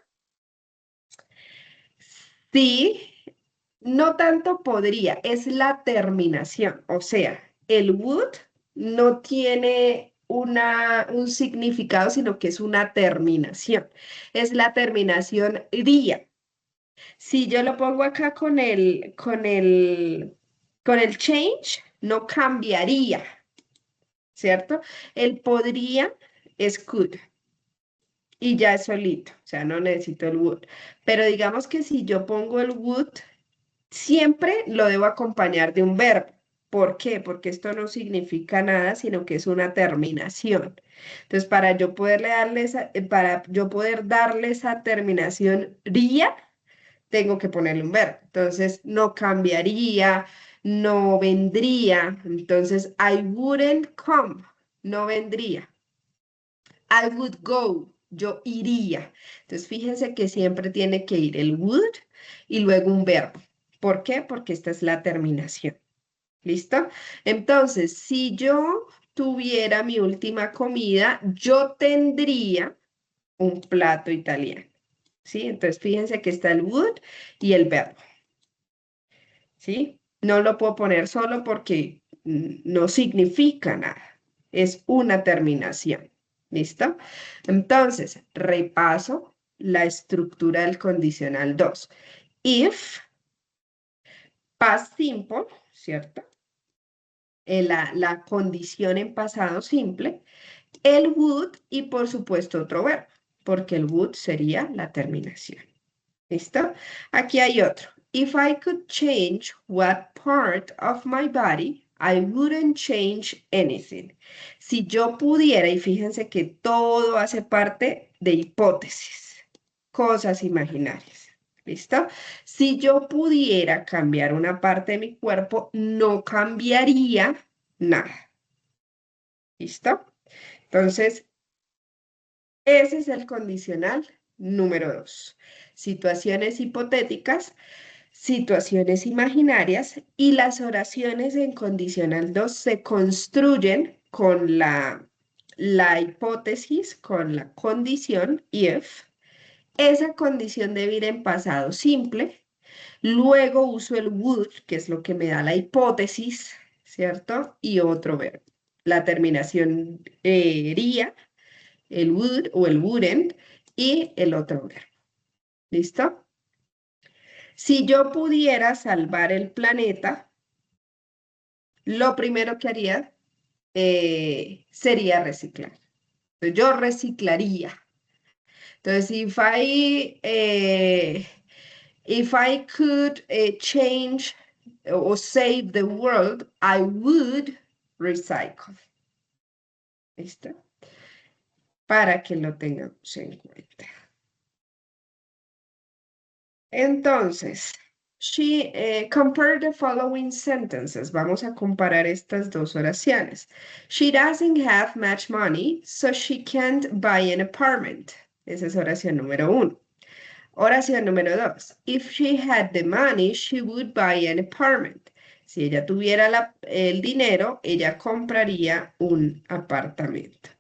Sí, no tanto podría, es la terminación. O sea, el would no tiene un significado, sino que es una terminación. Es la terminación día. Si yo lo pongo acá con el change, no cambiaría, ¿cierto? El podría es could y ya es solito, o sea, no necesito el would. Pero digamos que si yo pongo el would, siempre lo debo acompañar de un verbo. ¿Por qué? Porque esto no significa nada, sino que es una terminación. Entonces, para yo poder darle esa terminación ría, tengo que ponerle un verbo. Entonces, no cambiaría, no vendría. Entonces, I wouldn't come, no vendría. I would go, yo iría. Entonces, fíjense que siempre tiene que ir el would y luego un verbo. ¿Por qué? Porque esta es la terminación. ¿Listo? Entonces, si yo tuviera mi última comida, yo tendría un plato italiano. ¿Sí? Entonces, fíjense que está el would y el verbo. ¿Sí? No lo puedo poner solo porque no significa nada. Es una terminación. ¿Listo? Entonces, repaso la estructura del condicional 2. If, past simple, ¿cierto? La condición en pasado simple, el would y por supuesto otro verbo, porque el would sería la terminación. ¿Listo? Aquí hay otro. If I could change what part of my body, I wouldn't change anything. Si yo pudiera, y fíjense que todo hace parte de hipótesis, cosas imaginarias. ¿Listo? Si yo pudiera cambiar una parte de mi cuerpo, no cambiaría nada. ¿Listo? Entonces, ese es el condicional número 2. Situaciones hipotéticas, situaciones imaginarias y las oraciones en condicional 2 se construyen con la hipótesis, con la condición if. Esa condición debe ir en pasado simple. Luego uso el would, que es lo que me da la hipótesis, ¿cierto? Y otro verbo. La terminación iría, el would o el wouldn't y el otro verbo. ¿Listo? Si yo pudiera salvar el planeta, lo primero que haría sería reciclar. Entonces, yo reciclaría. Entonces, if I could change or save the world, I would recycle. ¿Listo? Para que lo tengamos en cuenta. Entonces, compare the following sentences. Vamos a comparar estas dos oraciones. She doesn't have much money, so she can't buy an apartment. Esa es oración número uno. Oración número dos. If she had the money, she would buy an apartment. Si ella tuviera el dinero, ella compraría un apartamento.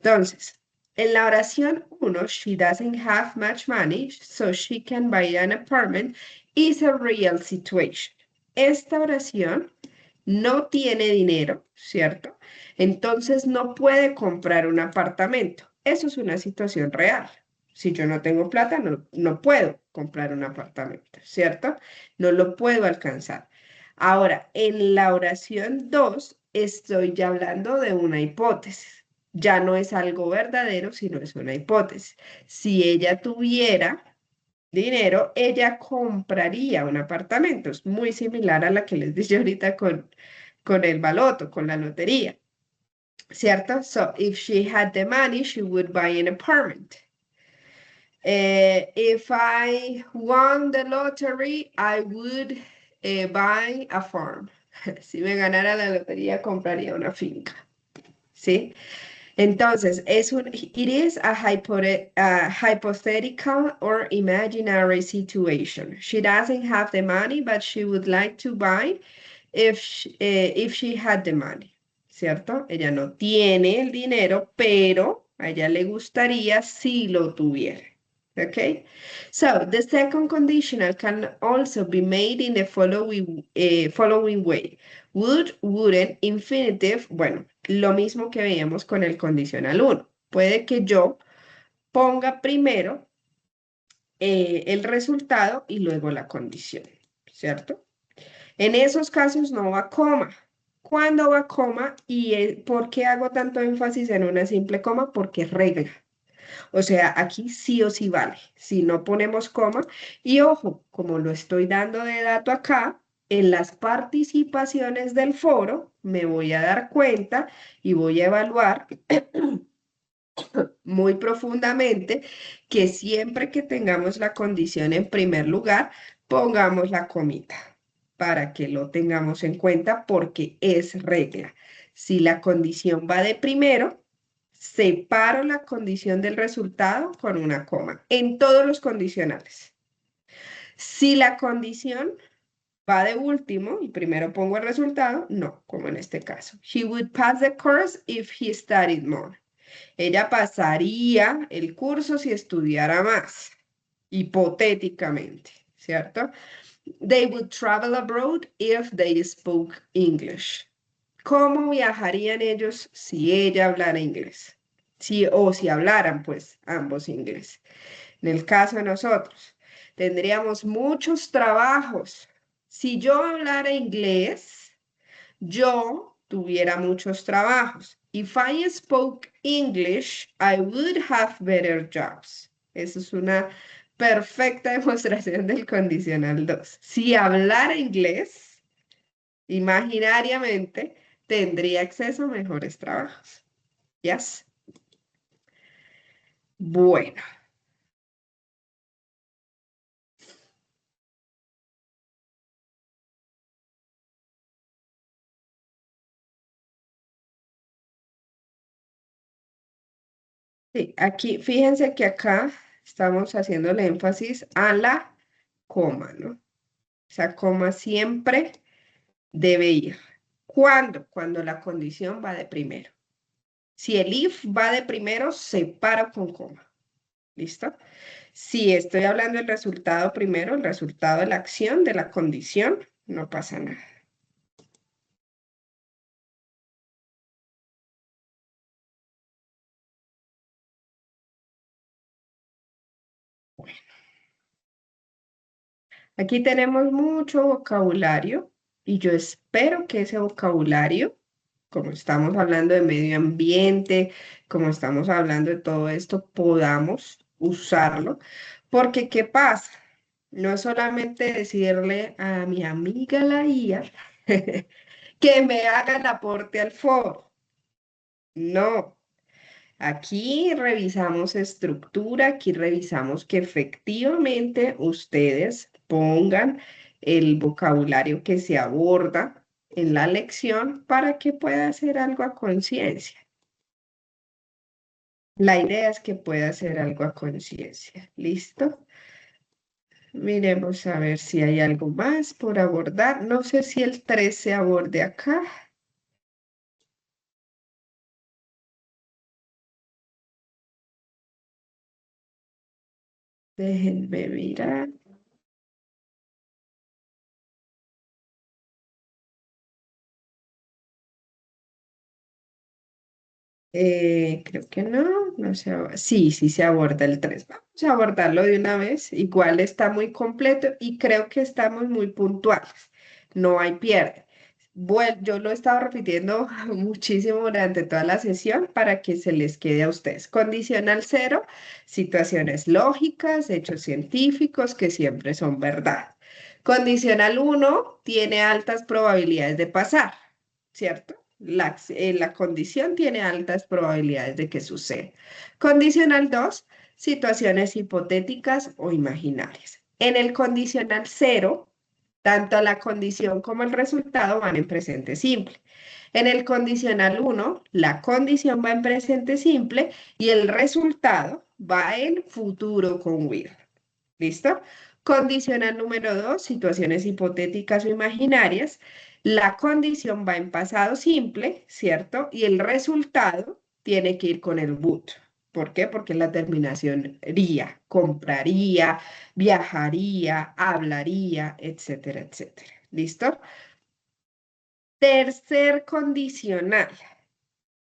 Entonces, en la oración uno, she doesn't have much money, so she can buy an apartment, is a real situation. Esta oración no tiene dinero, ¿cierto? Entonces no puede comprar un apartamento. Eso es una situación real. Si yo no tengo plata, no puedo comprar un apartamento, ¿cierto? No lo puedo alcanzar. Ahora, en la oración 2 estoy ya hablando de una hipótesis. Ya no es algo verdadero, sino es una hipótesis. Si ella tuviera dinero, ella compraría un apartamento. Es muy similar a la que les dije ahorita con el baloto, con la lotería, ¿cierto? So, if she had the money, she would buy an apartment. If I won the lottery, I would buy a farm. Si me ganara la lotería, compraría una finca, ¿sí? Entonces, it is a hypothetical or imaginary situation. She doesn't have the money, but she would like to buy if she had the money, ¿cierto? Ella no tiene el dinero, pero a ella le gustaría si lo tuviera. Okay, so the second conditional can also be made in the following way. Would, wouldn't, infinitive, bueno, lo mismo que veíamos con el condicional uno. Puede que yo ponga primero el resultado y luego la condición, ¿cierto? En esos casos no va coma. ¿Cuándo va coma? ¿Y por qué hago tanto énfasis en una simple coma? Porque es regla. O sea, aquí sí o sí vale. Si no ponemos coma, y ojo, como lo estoy dando de dato acá, en las participaciones del foro me voy a dar cuenta y voy a evaluar muy profundamente que siempre que tengamos la condición en primer lugar, pongamos la comita para que lo tengamos en cuenta porque es regla. Si la condición va de primero, separo la condición del resultado con una coma en todos los condicionales. Si la condición va de último y primero pongo el resultado, no, como en este caso. He would pass the course if he studied more. Ella pasaría el curso si estudiara más, hipotéticamente, ¿cierto? They would travel abroad if they spoke English. ¿Cómo viajarían ellos si ella hablara inglés? O si hablaran, pues, ambos inglés. En el caso de nosotros, tendríamos muchos trabajos. Si yo hablara inglés, yo tuviera muchos trabajos. If I spoke English, I would have better jobs. Eso es una perfecta demostración del condicional 2. Si hablara inglés, imaginariamente, tendría acceso a mejores trabajos. ¿Yes? Bueno, sí, aquí, fíjense que acá estamos haciendo el énfasis a la coma, ¿no? Esa coma siempre debe ir. ¿Cuándo? Cuando la condición va de primero. Si el if va de primero, separo con coma. ¿Listo? Si estoy hablando del resultado primero, el resultado de la acción, de la condición, no pasa nada. Aquí tenemos mucho vocabulario y yo espero que ese vocabulario, como estamos hablando de medio ambiente, como estamos hablando de todo esto, podamos usarlo. Porque, ¿qué pasa? No es solamente decirle a mi amiga la IA que me haga el aporte al foro. No. Aquí revisamos estructura, aquí revisamos que efectivamente ustedes pongan el vocabulario que se aborda en la lección para que pueda hacer algo a conciencia. La idea es que pueda hacer algo a conciencia. ¿Listo? Miremos a ver si hay algo más por abordar. No sé si el 3 se aborde acá. Déjenme mirar. Creo que no, no se aborda. Sí, sí se aborda el 3. Vamos a abordarlo de una vez. Igual está muy completo y creo que estamos muy puntuales. No hay pierde. Yo lo he estado repitiendo muchísimo durante toda la sesión para que se les quede a ustedes. Condicional cero, situaciones lógicas, hechos científicos que siempre son verdad. Condicional uno tiene altas probabilidades de pasar, ¿cierto? La condición tiene altas probabilidades de que suceda. Condicional 2, situaciones hipotéticas o imaginarias. En el condicional cero, tanto la condición como el resultado van en presente simple. En el condicional uno, la condición va en presente simple y el resultado va en futuro con will. ¿Listo? Condicional número 2, situaciones hipotéticas o imaginarias. La condición va en pasado simple, ¿cierto? Y el resultado tiene que ir con el would. ¿Por qué? Porque es la terminación ría, compraría, viajaría, hablaría, etcétera, etcétera. ¿Listo? Tercer condicional,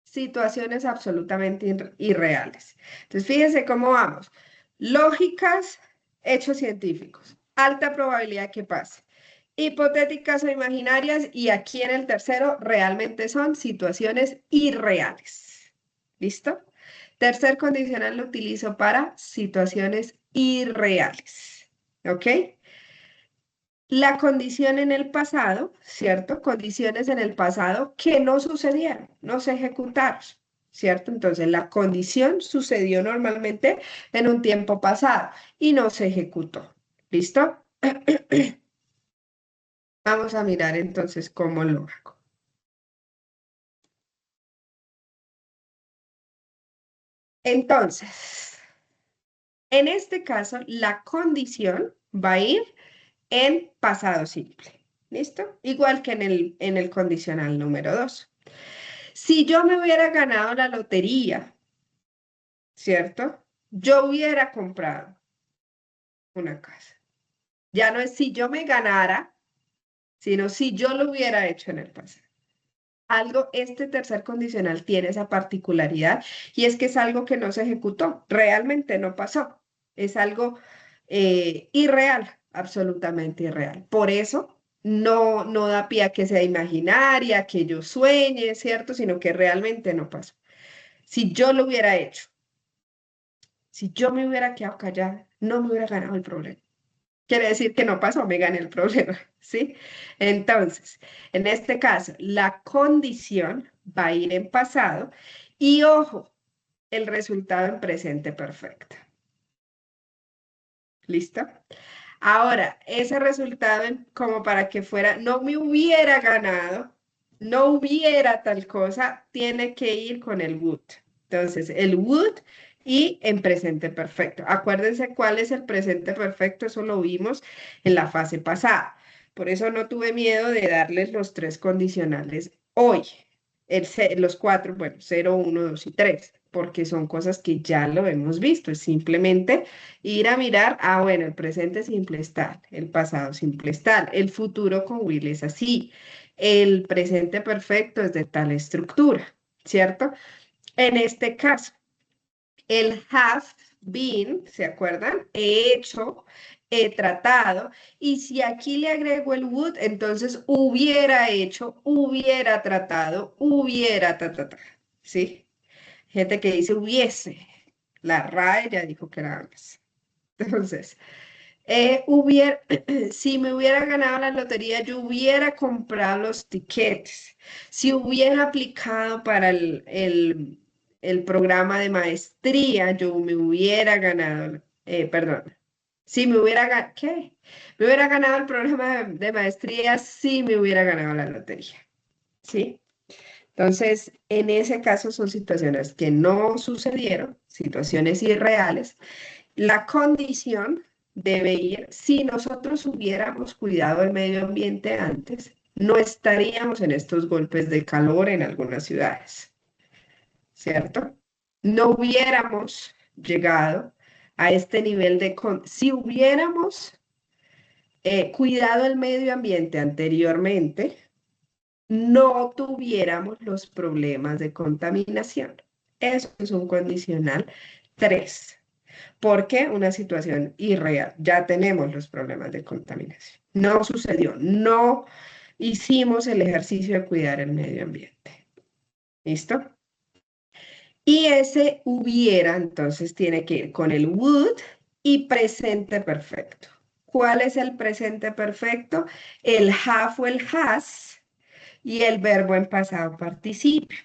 situaciones absolutamente irreales. Entonces, fíjense cómo vamos. Lógicas, hechos científicos, alta probabilidad que pase. Hipotéticas o imaginarias, y aquí en el tercero realmente son situaciones irreales. ¿Listo? Tercer condicional lo utilizo para situaciones irreales. ¿Ok? La condición en el pasado, ¿cierto? Condiciones en el pasado que no sucedieron, no se ejecutaron, ¿cierto? Entonces, la condición sucedió normalmente en un tiempo pasado y no se ejecutó. ¿Listo? Vamos a mirar entonces cómo lo hago. Entonces, en este caso, la condición va a ir en pasado simple. ¿Listo? Igual que en el condicional número 2. Si yo me hubiera ganado la lotería, ¿cierto? Yo hubiera comprado una casa. Ya no es si yo me ganara, sino si yo lo hubiera hecho en el pasado. Este tercer condicional tiene esa particularidad y es que es algo que no se ejecutó, realmente no pasó. Es algo irreal, absolutamente irreal. Por eso no da pie a que sea imaginaria, que yo sueñe, ¿cierto? Sino que realmente no pasó. Si yo lo hubiera hecho. Si yo me hubiera quedado callada, no me hubiera ganado el problema. Quiere decir que no pasó, me gané el problema, ¿sí? Entonces, en este caso, la condición va a ir en pasado y ojo, el resultado en presente perfecto. ¿Listo? Ahora, ese resultado, como para que fuera, no me hubiera ganado, no hubiera tal cosa, tiene que ir con el would. Entonces, el would y en presente perfecto. Acuérdense cuál es el presente perfecto, eso lo vimos en la fase pasada. Por eso no tuve miedo de darles los tres condicionales hoy. Los cuatro, bueno, cero, uno, 2 y 3, porque son cosas que ya lo hemos visto. Es simplemente ir a mirar, bueno, el presente simple está, el pasado simple está, el futuro con will es así, el presente perfecto es de tal estructura, ¿cierto? En este caso, el have been, ¿se acuerdan? He hecho, he tratado, y si aquí le agrego el would, entonces hubiera hecho, hubiera tratado, hubiera, ¿sí? Gente que dice hubiese, la RAE ya dijo que era ambas. Entonces, si me hubiera ganado la lotería, yo hubiera comprado los tiquetes. Si hubiera aplicado para el programa de maestría, yo me hubiera ganado, perdón, si me hubiera ganado, ¿qué? Me hubiera ganado el programa de maestría si me hubiera ganado la lotería, ¿sí? Entonces, en ese caso son situaciones que no sucedieron, situaciones irreales. La condición debe ir, si nosotros hubiéramos cuidado el medio ambiente antes, no estaríamos en estos golpes de calor en algunas ciudades, ¿cierto? No hubiéramos llegado a este nivel de... Si hubiéramos cuidado el medio ambiente anteriormente, no tuviéramos los problemas de contaminación. Eso es un condicional 3. Porque una situación irreal. Ya tenemos los problemas de contaminación. No sucedió. No hicimos el ejercicio de cuidar el medio ambiente. ¿Listo? Y ese hubiera, entonces, tiene que ir con el would y presente perfecto. ¿Cuál es el presente perfecto? El have o el has y el verbo en pasado participio.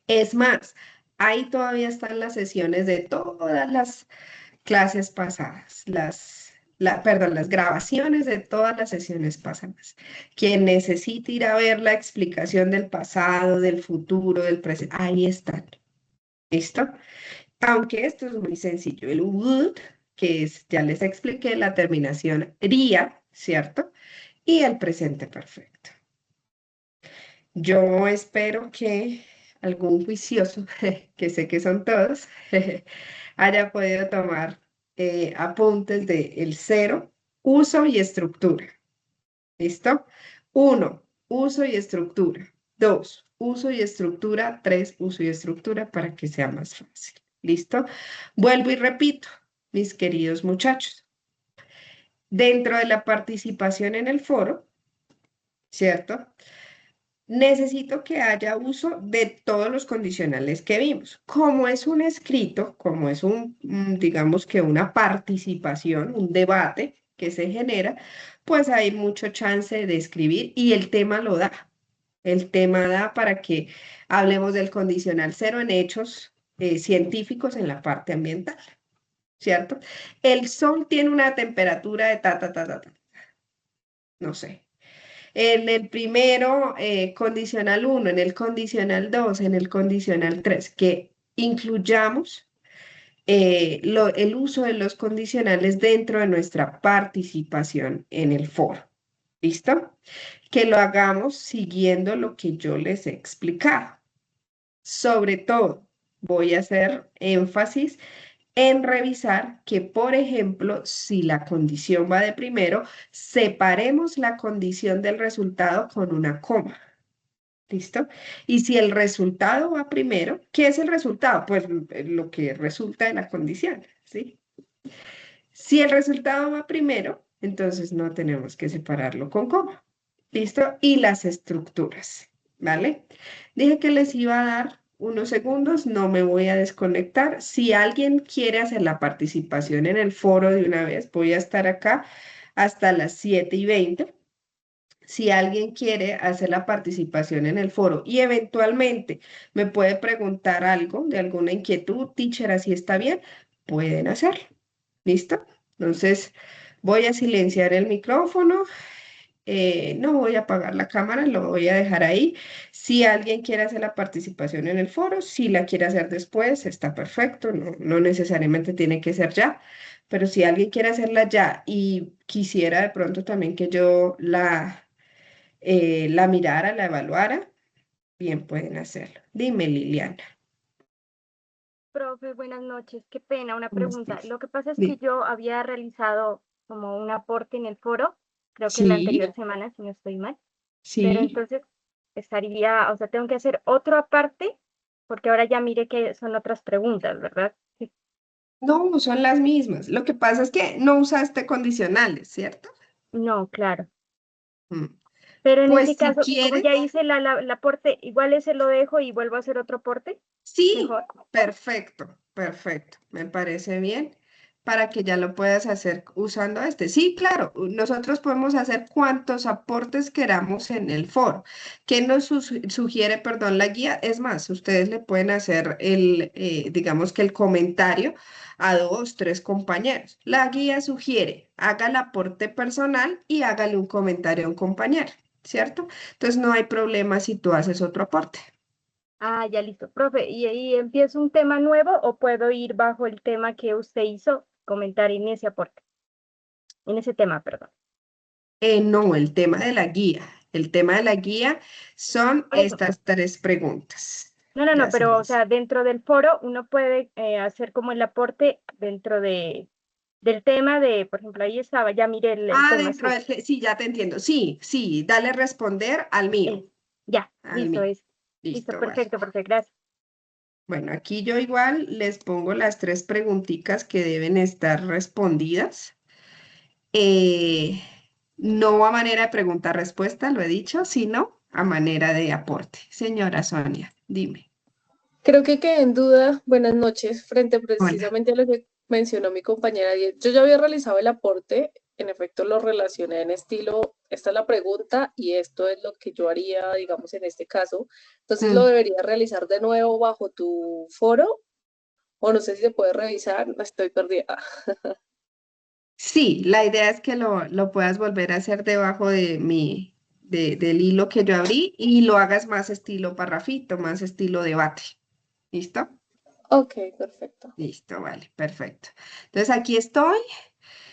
Es más, ahí todavía están las sesiones de todas las clases pasadas, perdón, las grabaciones de todas las sesiones pasadas. Quien necesite ir a ver la explicación del pasado, del futuro, del presente, ahí están. ¿Listo? Aunque esto es muy sencillo. El would, que es, ya les expliqué, la terminación ría, ¿cierto? Y el presente perfecto. Yo espero que algún juicioso, que sé que son todos, haya podido tomar apuntes de el 0, uso y estructura. ¿Listo? 1, uso y estructura. 2, uso y estructura. 3, uso y estructura para que sea más fácil. ¿Listo? Vuelvo y repito, mis queridos muchachos. Dentro de la participación en el foro, ¿cierto? Necesito que haya uso de todos los condicionales que vimos. Como es un escrito, como es digamos que una participación, un debate que se genera, pues hay mucho chance de escribir y el tema lo da. El tema da para que hablemos del condicional 0 en hechos científicos en la parte ambiental, ¿cierto? El sol tiene una temperatura de ta. No sé. En el primero, condicional 1, en el condicional 2, en el condicional 3, que incluyamos el uso de los condicionales dentro de nuestra participación en el foro. ¿Listo? Que lo hagamos siguiendo lo que yo les he explicado. Sobre todo, voy a hacer énfasis en revisar que, por ejemplo, si la condición va de primero, separemos la condición del resultado con una coma. ¿Listo? Y si el resultado va primero, ¿qué es el resultado? Pues lo que resulta de la condición, ¿sí? Si el resultado va primero, entonces no tenemos que separarlo con coma. ¿Listo? Y las estructuras, ¿vale? Dije que les iba a dar unos segundos, no me voy a desconectar. Si alguien quiere hacer la participación en el foro de una vez, voy a estar acá hasta las 7:20. Si alguien quiere hacer la participación en el foro y eventualmente me puede preguntar algo de alguna inquietud, teacher, así está bien, pueden hacerlo. ¿Listo? Entonces, voy a silenciar el micrófono. No voy a apagar la cámara, lo voy a dejar ahí. Si alguien quiere hacer la participación en el foro, si la quiere hacer después, está perfecto, no necesariamente tiene que ser ya, pero si alguien quiere hacerla ya y quisiera de pronto también que yo la mirara, la evaluara, bien pueden hacerlo. Dime, Liliana. Profe, buenas noches. Qué pena, una ¿Cómo pregunta. estás? Lo que pasa es que Di- yo había realizado como un aporte en el foro, creo que la Sí, anterior semana, si no estoy mal, pero sí. entonces estaría, o sea, tengo que hacer otro aparte, porque ahora ya mire que son otras preguntas, ¿verdad? Sí. No, son las mismas. Lo que pasa es que no usaste condicionales, ¿cierto? No, claro. Mm. Pero en Pues ese si caso, como quieres, ya hice el aporte, igual ese lo dejo y vuelvo a hacer otro aporte, sí, mejor. perfecto, perfecto. Me parece bien. para que ya lo puedas hacer usando este. Sí, claro, nosotros podemos hacer cuantos aportes queramos en el foro. ¿Qué nos sugiere, perdón, la guía? Es más, ustedes le pueden hacer digamos que el comentario a dos, tres compañeros. La guía sugiere, haga el aporte personal y hágale un comentario a un compañero, ¿cierto? Entonces no hay problema si tú haces otro aporte. Ah, ya listo. Profe, ¿y ahí empiezo un tema nuevo o puedo ir bajo el tema que usted hizo, comentar en ese aporte, en ese tema, perdón? No, el tema de la guía. El tema de la guía son Por eso. estas tres preguntas. No, no, Ya no, se pero o las... sea, dentro del foro uno puede hacer como el aporte dentro del tema de, por ejemplo, ahí estaba, ya mire el Ah, tema dentro suyo. del... Sí, ya te entiendo. Sí, sí, dale responder al mío. Ya, Al listo, mío. es. Listo, Listo, vale. perfecto, perfecto, gracias. Bueno, aquí yo igual les pongo las tres preguntitas que deben estar respondidas. Eh, no a manera de pregunta-respuesta, lo he dicho, sino a manera de aporte. Señora Sonia, dime. Creo que quedé en duda, buenas noches, frente Hola. precisamente a lo que mencionó mi compañera. Yo ya había realizado el aporte, en efecto lo relacioné en estilo, esta es la pregunta y esto es lo que yo haría, digamos, en este caso. Entonces lo Mm. debería realizar de nuevo bajo tu foro, o no sé si se puede revisar, estoy perdida. Sí, la idea es que lo puedas volver a hacer debajo de del hilo que yo abrí y lo hagas más estilo parrafito, más estilo debate. ¿Listo? Ok, perfecto. Listo, vale, perfecto. Entonces aquí estoy.